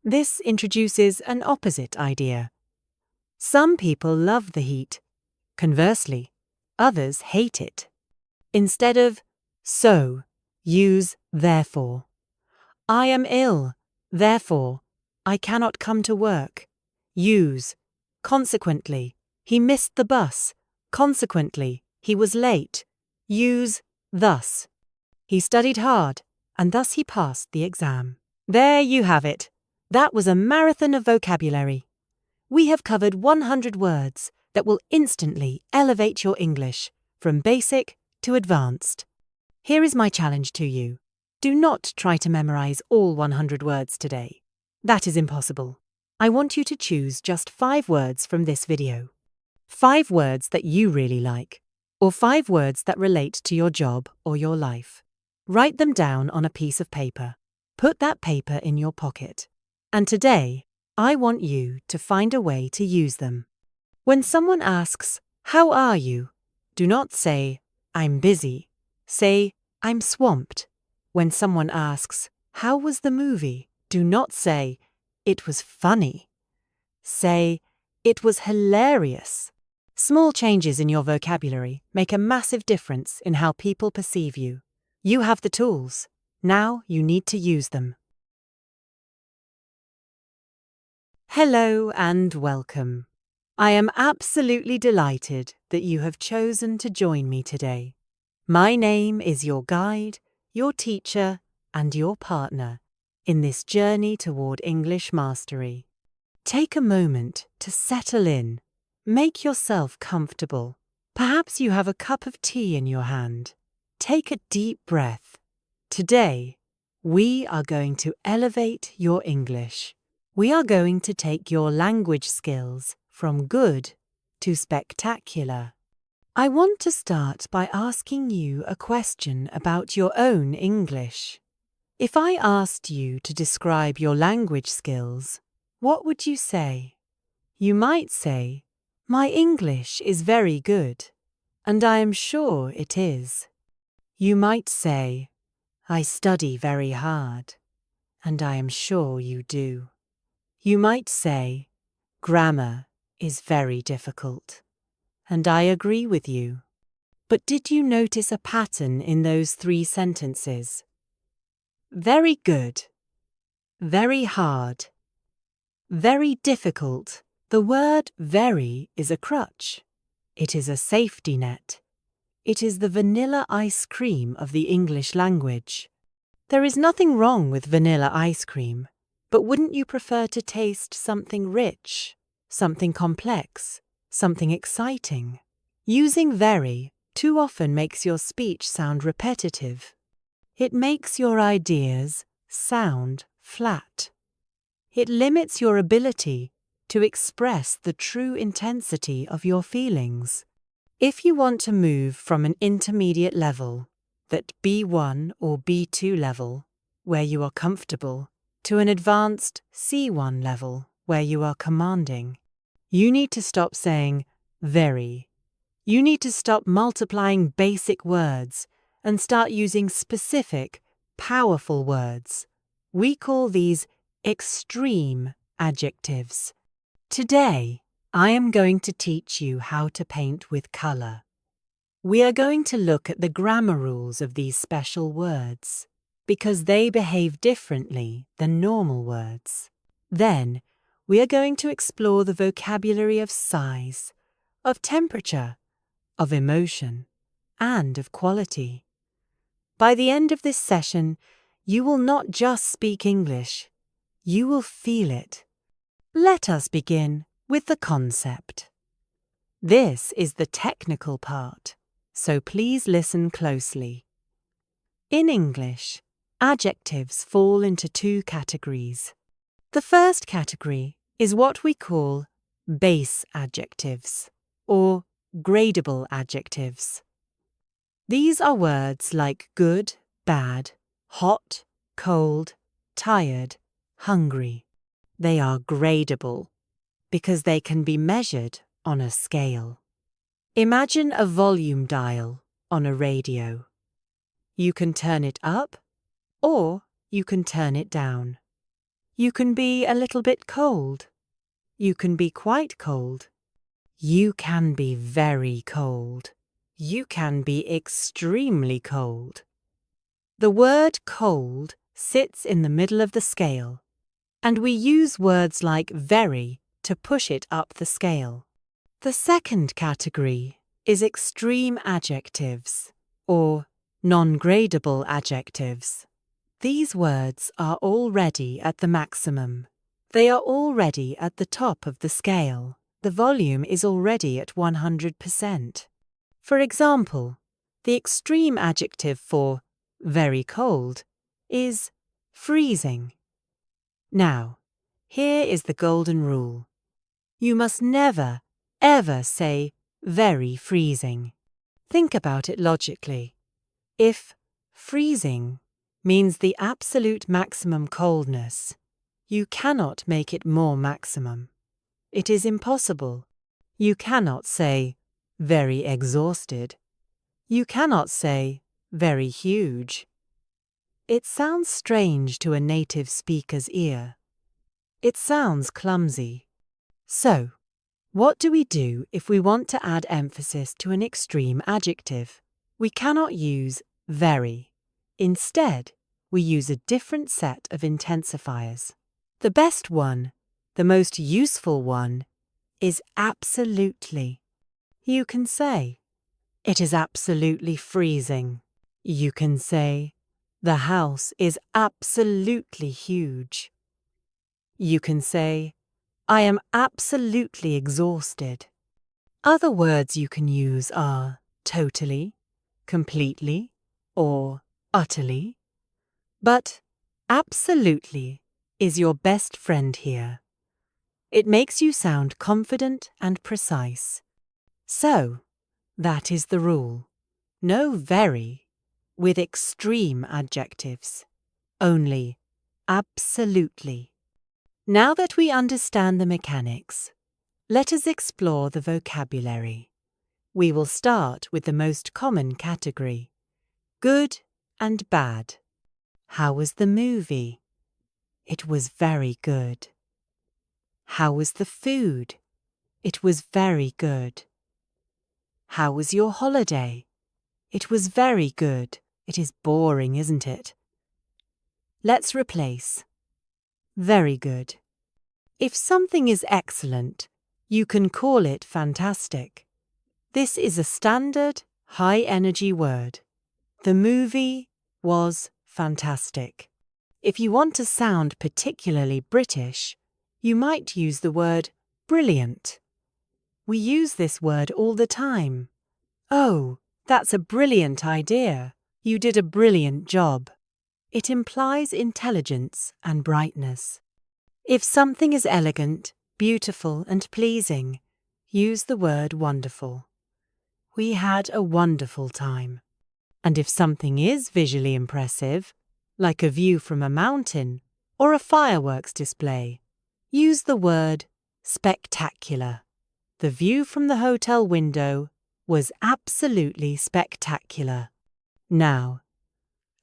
This introduces an opposite idea. Some people love the heat. Conversely, others hate it. Instead of so, use therefore. I am ill, therefore, I cannot come to work. Use consequently, he missed the bus. Consequently, he was late. Use thus. He studied hard, and thus he passed the exam. There you have it. That was a marathon of vocabulary. We have covered 100 words that will instantly elevate your English from basic to advanced. Here is my challenge to you. Do not try to memorize all 100 words today. That is impossible. I want you to choose just 5 words from this video. 5 words that you really like, or 5 words that relate to your job or your life. Write them down on a piece of paper. Put that paper in your pocket. And today, I want you to find a way to use them. When someone asks, "How are you?" do not say, "I'm busy." Say, "I'm swamped." When someone asks, "How was the movie?" do not say, "It was funny." Say, "It was hilarious." Small changes in your vocabulary make a massive difference in how people perceive you. You have the tools. Now you need to use them. Hello and welcome. I am absolutely delighted that you have chosen to join me today. My name is your guide, your teacher, and your partner, in this journey toward English mastery. Take a moment to settle in. Make yourself comfortable. Perhaps you have a cup of tea in your hand. Take a deep breath. Today, we are going to elevate your English. We are going to take your language skills from good to spectacular. I want to start by asking you a question about your own English. If I asked you to describe your language skills, what would you say? You might say, "My English is very good, and I am sure it is." You might say, "I study very hard, and I am sure you do." You might say, "Grammar is very difficult, and I agree with you." But did you notice a pattern in those 3 sentences? Very good, very hard, very difficult. The word very is a crutch. It is a safety net. It is the vanilla ice cream of the English language. There is nothing wrong with vanilla ice cream, but wouldn't you prefer to taste something rich, something complex, something exciting? Using very too often makes your speech sound repetitive. It makes your ideas sound flat. It limits your ability to express the true intensity of your feelings. If you want to move from an intermediate level, that B1 or B2 level, where you are comfortable, to an advanced C1 level, where you are commanding, you need to stop saying very. You need to stop multiplying basic words and start using specific, powerful words. We call these extreme adjectives. Today, I am going to teach you how to paint with color. We are going to look at the grammar rules of these special words, because they behave differently than normal words. Then, we are going to explore the vocabulary of size, of temperature, of emotion, and of quality. By the end of this session, you will not just speak English, you will feel it. Let us begin with the concept. This is the technical part, so please listen closely. In English, adjectives fall into 2 categories. The first category is what we call base adjectives, or gradable adjectives. These are words like good, bad, hot, cold, tired, hungry. They are gradable because they can be measured on a scale. Imagine a volume dial on a radio. You can turn it up or you can turn it down. You can be a little bit cold. You can be quite cold. You can be very cold. You can be extremely cold. The word cold sits in the middle of the scale, and we use words like very to push it up the scale. The second category is extreme adjectives, or non-gradable adjectives. These words are already at the maximum. They are already at the top of the scale. The volume is already at 100%. For example, the extreme adjective for very cold is freezing. Now, here is the golden rule. You must never, ever say very freezing. Think about it logically. If freezing means the absolute maximum coldness, you cannot make it more maximum. It is impossible. You cannot say very exhausted. You cannot say very huge. It sounds strange to a native speaker's ear. It sounds clumsy. So, what do we do if we want to add emphasis to an extreme adjective? We cannot use very. Instead, we use a different set of intensifiers. The best one, the most useful one, is absolutely. You can say, "It is absolutely freezing." You can say, The house is absolutely huge. You can say, I am absolutely exhausted. Other words you can use are totally, completely, or utterly. But absolutely is your best friend here. It makes you sound confident and precise. So, that is the rule. No very with extreme adjectives. Only absolutely. Now that we understand the mechanics, let us explore the vocabulary. We will start with the most common category, good and bad. How was the movie? It was very good. How was the food? It was very good. How was your holiday? It was very good. It is boring, isn't it? Let's replace. Very good. If something is excellent, you can call it fantastic. This is a standard, high-energy word. The movie was fantastic. If you want to sound particularly British, you might use the word brilliant. We use this word all the time. Oh, that's a brilliant idea. You did a brilliant job. It implies intelligence and brightness. If something is elegant, beautiful, and pleasing, use the word wonderful. We had a wonderful time. And if something is visually impressive, like a view from a mountain or a fireworks display, use the word spectacular. The view from the hotel window was absolutely spectacular. Now,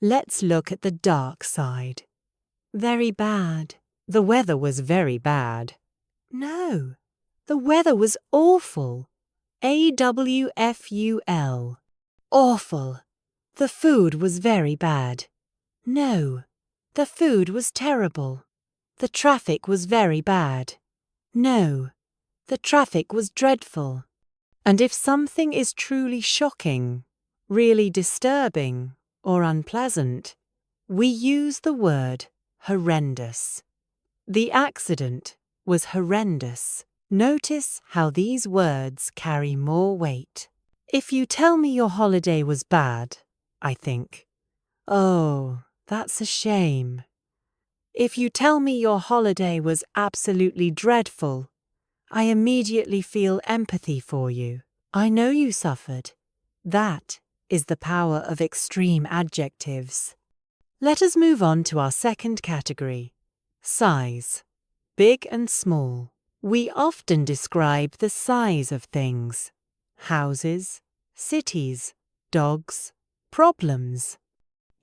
let's look at the dark side. Very bad. The weather was very bad. No, the weather was awful. AWFUL. Awful. The food was very bad. No, the food was terrible. The traffic was very bad. No, the traffic was dreadful. And if something is truly shocking, really disturbing, or unpleasant, we use the word horrendous. The accident was horrendous. Notice how these words carry more weight. If you tell me your holiday was bad, I think, oh, that's a shame. If you tell me your holiday was absolutely dreadful, I immediately feel empathy for you. I know you suffered. That is the power of extreme adjectives. Let us move on to our second category, size. Big and small. We often describe the size of things. Houses, cities, dogs, problems.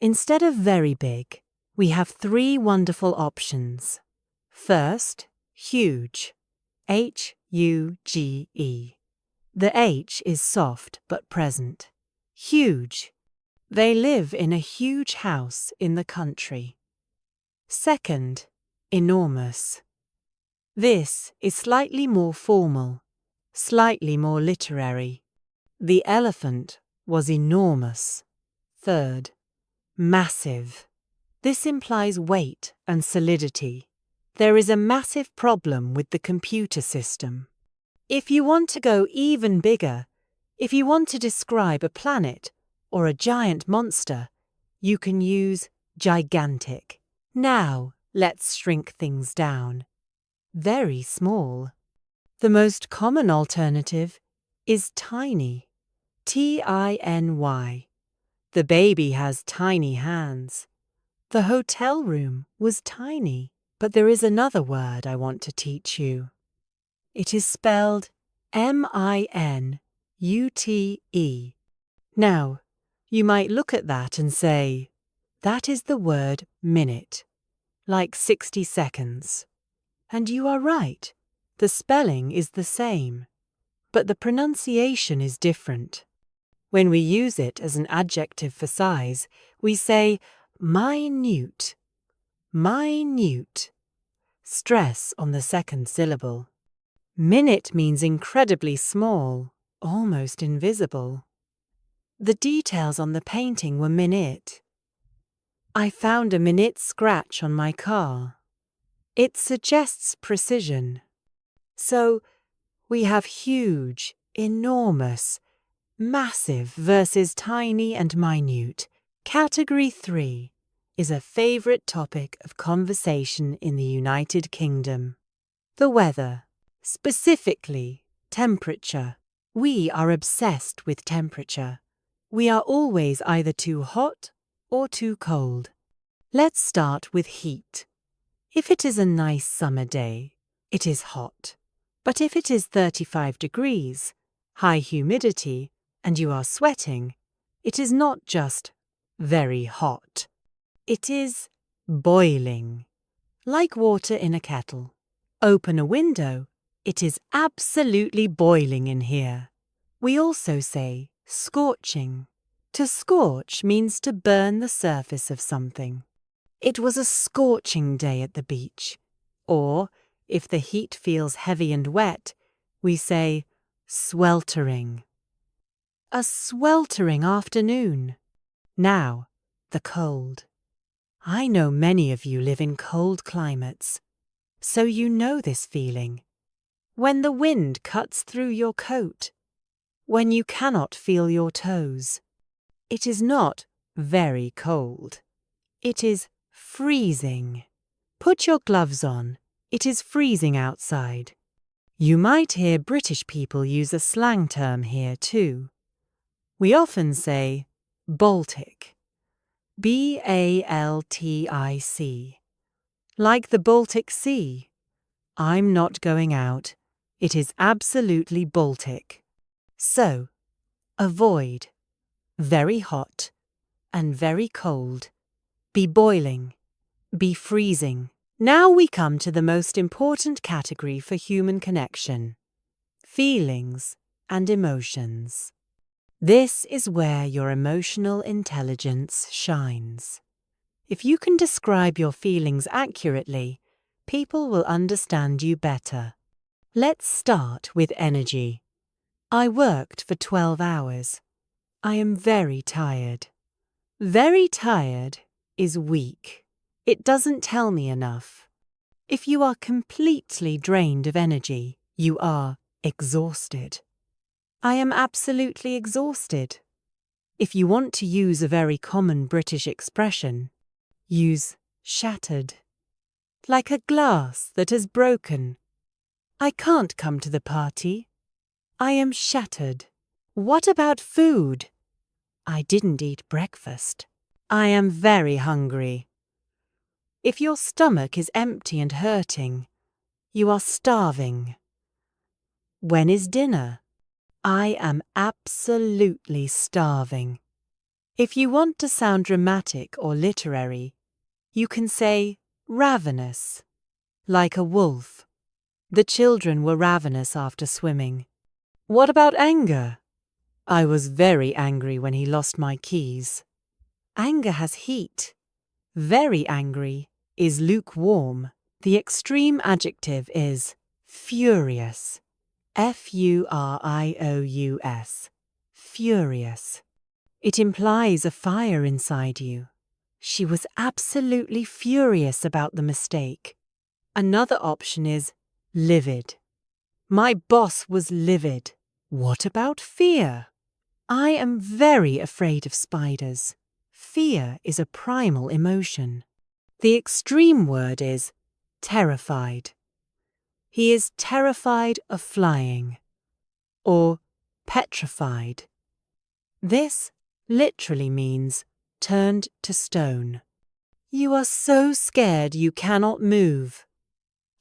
Instead of very big, we have three wonderful options. First, huge. H-U-G-E. The H is soft but present. Huge. They live in a huge house in the country. Second, enormous. This is slightly more formal, slightly more literary. The elephant was enormous. Third, massive. This implies weight and solidity. There is a massive problem with the computer system. If you want to go even bigger, if you want to describe a planet or a giant monster, you can use gigantic. Now, let's shrink things down. Very small. The most common alternative is tiny. T-I-N-Y. The baby has tiny hands. The hotel room was tiny. But there is another word I want to teach you. It is spelled M-I-N-U-T-E. Now, you might look at that and say, that is the word minute, like 60 seconds. And you are right. The spelling is the same, but the pronunciation is different. When we use it as an adjective for size, we say minute. Minute. Stress on the second syllable. Minute means incredibly small, almost invisible. The details on the painting were minute. I found a minute scratch on my car. It suggests precision. So, we have huge, enormous, massive versus tiny and minute. Category 3 is a favorite topic of conversation in the United Kingdom. The weather, specifically temperature. We are obsessed with temperature. We are always either too hot or too cold. Let's start with heat. If it is a nice summer day, it is hot. But if it is 35 degrees, high humidity, and you are sweating, it is not just very hot. It is boiling, like water in a kettle. Open a window, it is absolutely boiling in here. We also say scorching. To scorch means to burn the surface of something. It was a scorching day at the beach. Or, if the heat feels heavy and wet, we say sweltering. A sweltering afternoon. Now, the cold. I know many of you live in cold climates, so you know this feeling. When the wind cuts through your coat, when you cannot feel your toes. It is not very cold. It is freezing. Put your gloves on. It is freezing outside. You might hear British people use a slang term here too. We often say Baltic. Baltic. Like the Baltic Sea. I'm not going out. It is absolutely Baltic. So, avoid. Very hot and very cold. Be boiling. Be freezing. Now we come to the most important category for human connection. Feelings and emotions. This is where your emotional intelligence shines. If you can describe your feelings accurately, people will understand you better. Let's start with energy. I worked for 12 hours. I am very tired. Very tired is weak. It doesn't tell me enough. If you are completely drained of energy, you are exhausted. I am absolutely exhausted. If you want to use a very common British expression, use shattered. Like a glass that has broken. I can't come to the party. I am shattered. What about food? I didn't eat breakfast. I am very hungry. If your stomach is empty and hurting, you are starving. When is dinner? I am absolutely starving. If you want to sound dramatic or literary, you can say ravenous, like a wolf. The children were ravenous after swimming. What about anger? I was very angry when he lost my keys. Anger has heat. Very angry is lukewarm. The extreme adjective is furious. Furious. Furious. It implies a fire inside you. She was absolutely furious about the mistake. Another option is livid. My boss was livid. What about fear? I am very afraid of spiders. Fear is a primal emotion. The extreme word is terrified. He is terrified of flying. Or petrified. This literally means turned to stone. You are so scared you cannot move.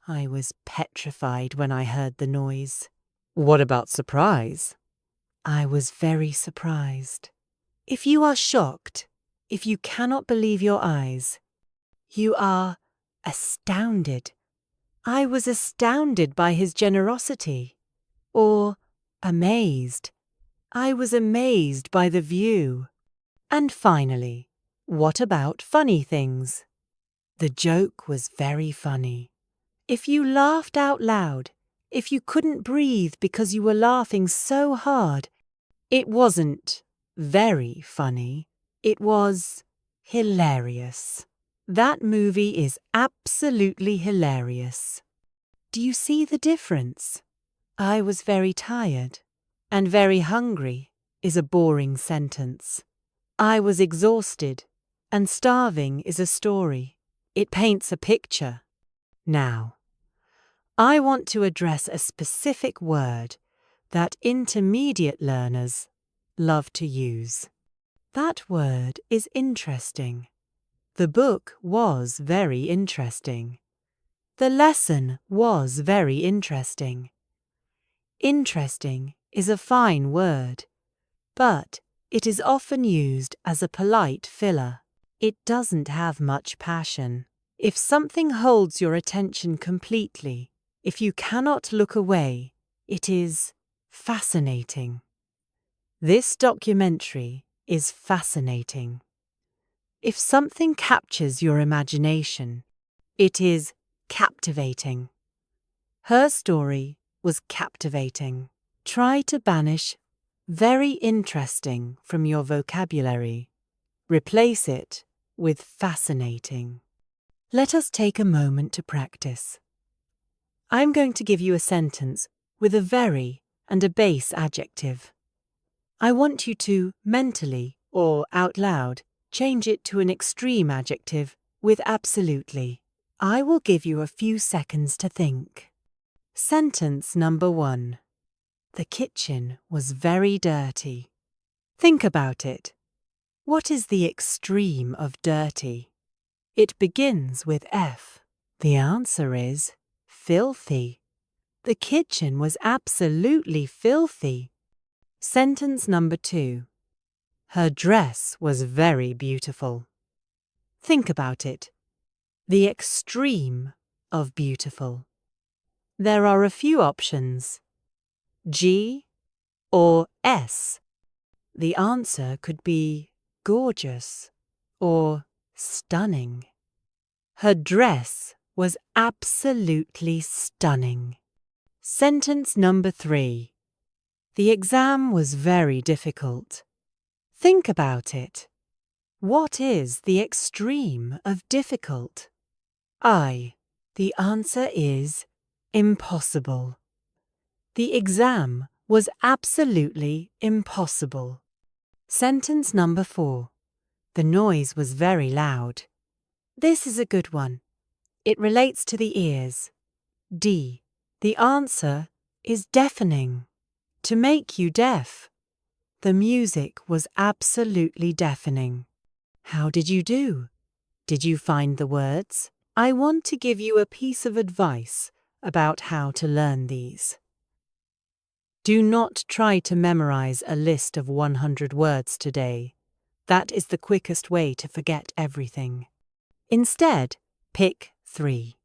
I was petrified when I heard the noise. What about surprise? I was very surprised. If you are shocked, if you cannot believe your eyes, you are astounded. I was astounded by his generosity. Or amazed. I was amazed by the view. And finally, what about funny things? The joke was very funny. If you laughed out loud, if you couldn't breathe because you were laughing so hard, it wasn't very funny. It was hilarious. That movie is absolutely hilarious. Do you see the difference? I was very tired and very hungry is a boring sentence. I was exhausted and starving is a story. It paints a picture. Now, I want to address a specific word that intermediate learners love to use. That word is interesting. The book was very interesting. The lesson was very interesting. Interesting is a fine word, but it is often used as a polite filler. It doesn't have much passion. If something holds your attention completely, if you cannot look away, it is fascinating. This documentary is fascinating. If something captures your imagination, it is captivating. Her story was captivating. Try to banish very interesting from your vocabulary. Replace it with fascinating. Let us take a moment to practice. I'm going to give you a sentence with a very and a base adjective. I want you to mentally or out loud change it to an extreme adjective with absolutely. I will give you a few seconds to think. Sentence number 1. The kitchen was very dirty. Think about it. What is the extreme of dirty? It begins with F. The answer is filthy. The kitchen was absolutely filthy. Sentence number 2. Her dress was very beautiful. Think about it. The extreme of beautiful. There are a few options. G or S. The answer could be gorgeous or stunning. Her dress was absolutely stunning. Sentence number 3. The exam was very difficult. Think about it. What is the extreme of difficult? The answer is impossible. The exam was absolutely impossible. Sentence number 4. The noise was very loud. This is a good one. It relates to the ears. D. The answer is deafening. To make you deaf. The music was absolutely deafening. How did you do? Did you find the words? I want to give you a piece of advice about how to learn these. Do not try to memorize a list of 100 words today. That is the quickest way to forget everything. Instead, pick 3.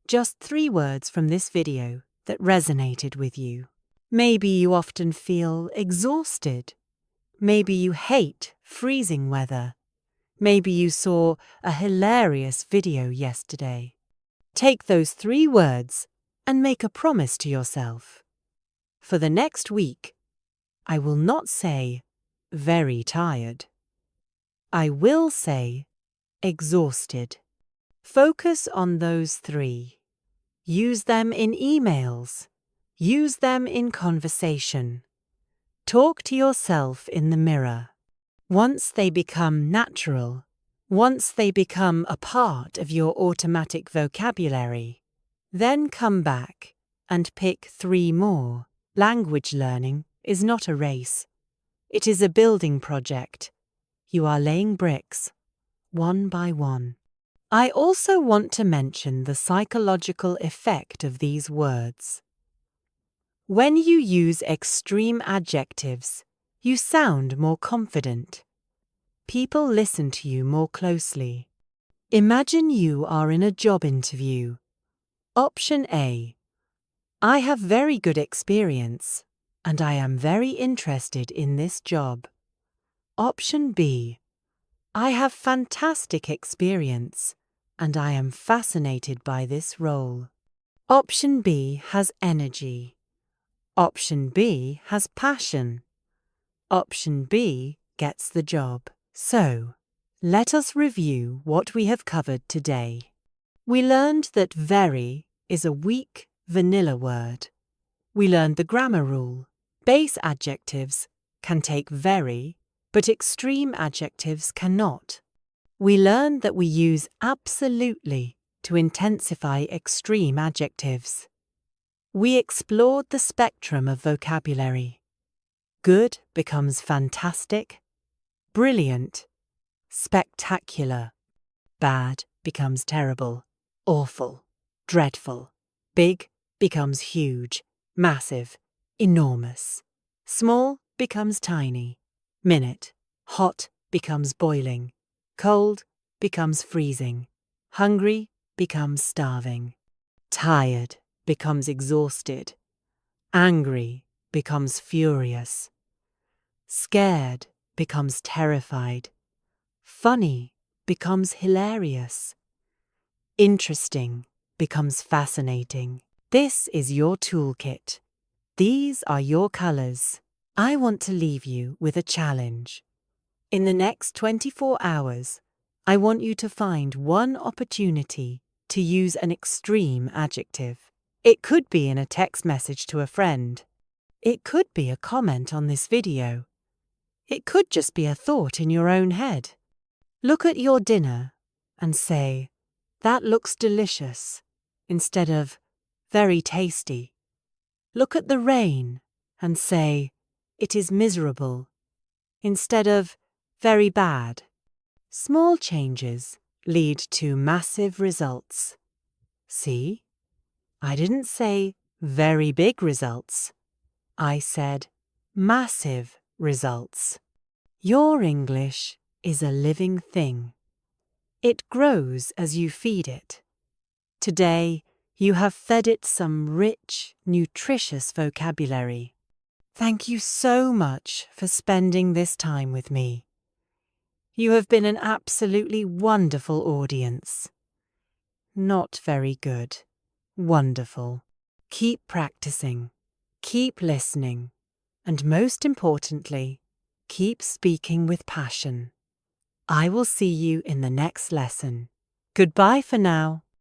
Just 3 words from this video that resonated with you. Maybe you often feel exhausted. Maybe you hate freezing weather. Maybe you saw a hilarious video yesterday. Take those 3 words and make a promise to yourself. For the next week, I will not say very tired. I will say exhausted. Focus on those 3. Use them in emails. Use them in conversation. Talk to yourself in the mirror. Once they become natural, once they become a part of your automatic vocabulary, then come back and pick 3 more. Language learning is not a race. It is a building project. You are laying bricks, one by one. I also want to mention the psychological effect of these words. When you use extreme adjectives, you sound more confident. People listen to you more closely. Imagine you are in a job interview. Option A. I have very good experience, and I am very interested in this job. Option B. I have fantastic experience, and I am fascinated by this role. Option B has energy. Option B has passion. Option B gets the job. So, Let us review what we have covered today. We learned that very is a weak, vanilla word. We learned the grammar rule. Base adjectives can take very, but extreme adjectives cannot. We learned that we use absolutely to intensify extreme adjectives. We explored the spectrum of vocabulary. Good becomes fantastic, brilliant, spectacular. Bad becomes terrible, awful, dreadful. Big becomes huge, massive, enormous. Small becomes tiny. Minute. Hot becomes boiling. Cold becomes freezing. Hungry becomes starving. Tired becomes exhausted. Angry becomes furious. Scared becomes terrified. Funny becomes hilarious. Interesting becomes fascinating. This is your toolkit. These are your colors. I want to leave you with a challenge. In the next 24 hours, I want you to find one opportunity to use an extreme adjective. It could be in a text message to a friend. It could be a comment on this video. It could just be a thought in your own head. Look at your dinner and say, "That looks delicious," instead of "very tasty." Look at the rain and say, "It is miserable," instead of "very bad." Small changes lead to massive results. See? I didn't say very big results. I said massive results. Your English is a living thing. It grows as you feed it. Today, you have fed it some rich, nutritious vocabulary. Thank you so much for spending this time with me. You have been an absolutely wonderful audience. Not very good. Wonderful. Keep practicing. Keep listening. And most importantly, keep speaking with passion. I will see you in the next lesson. Goodbye for now.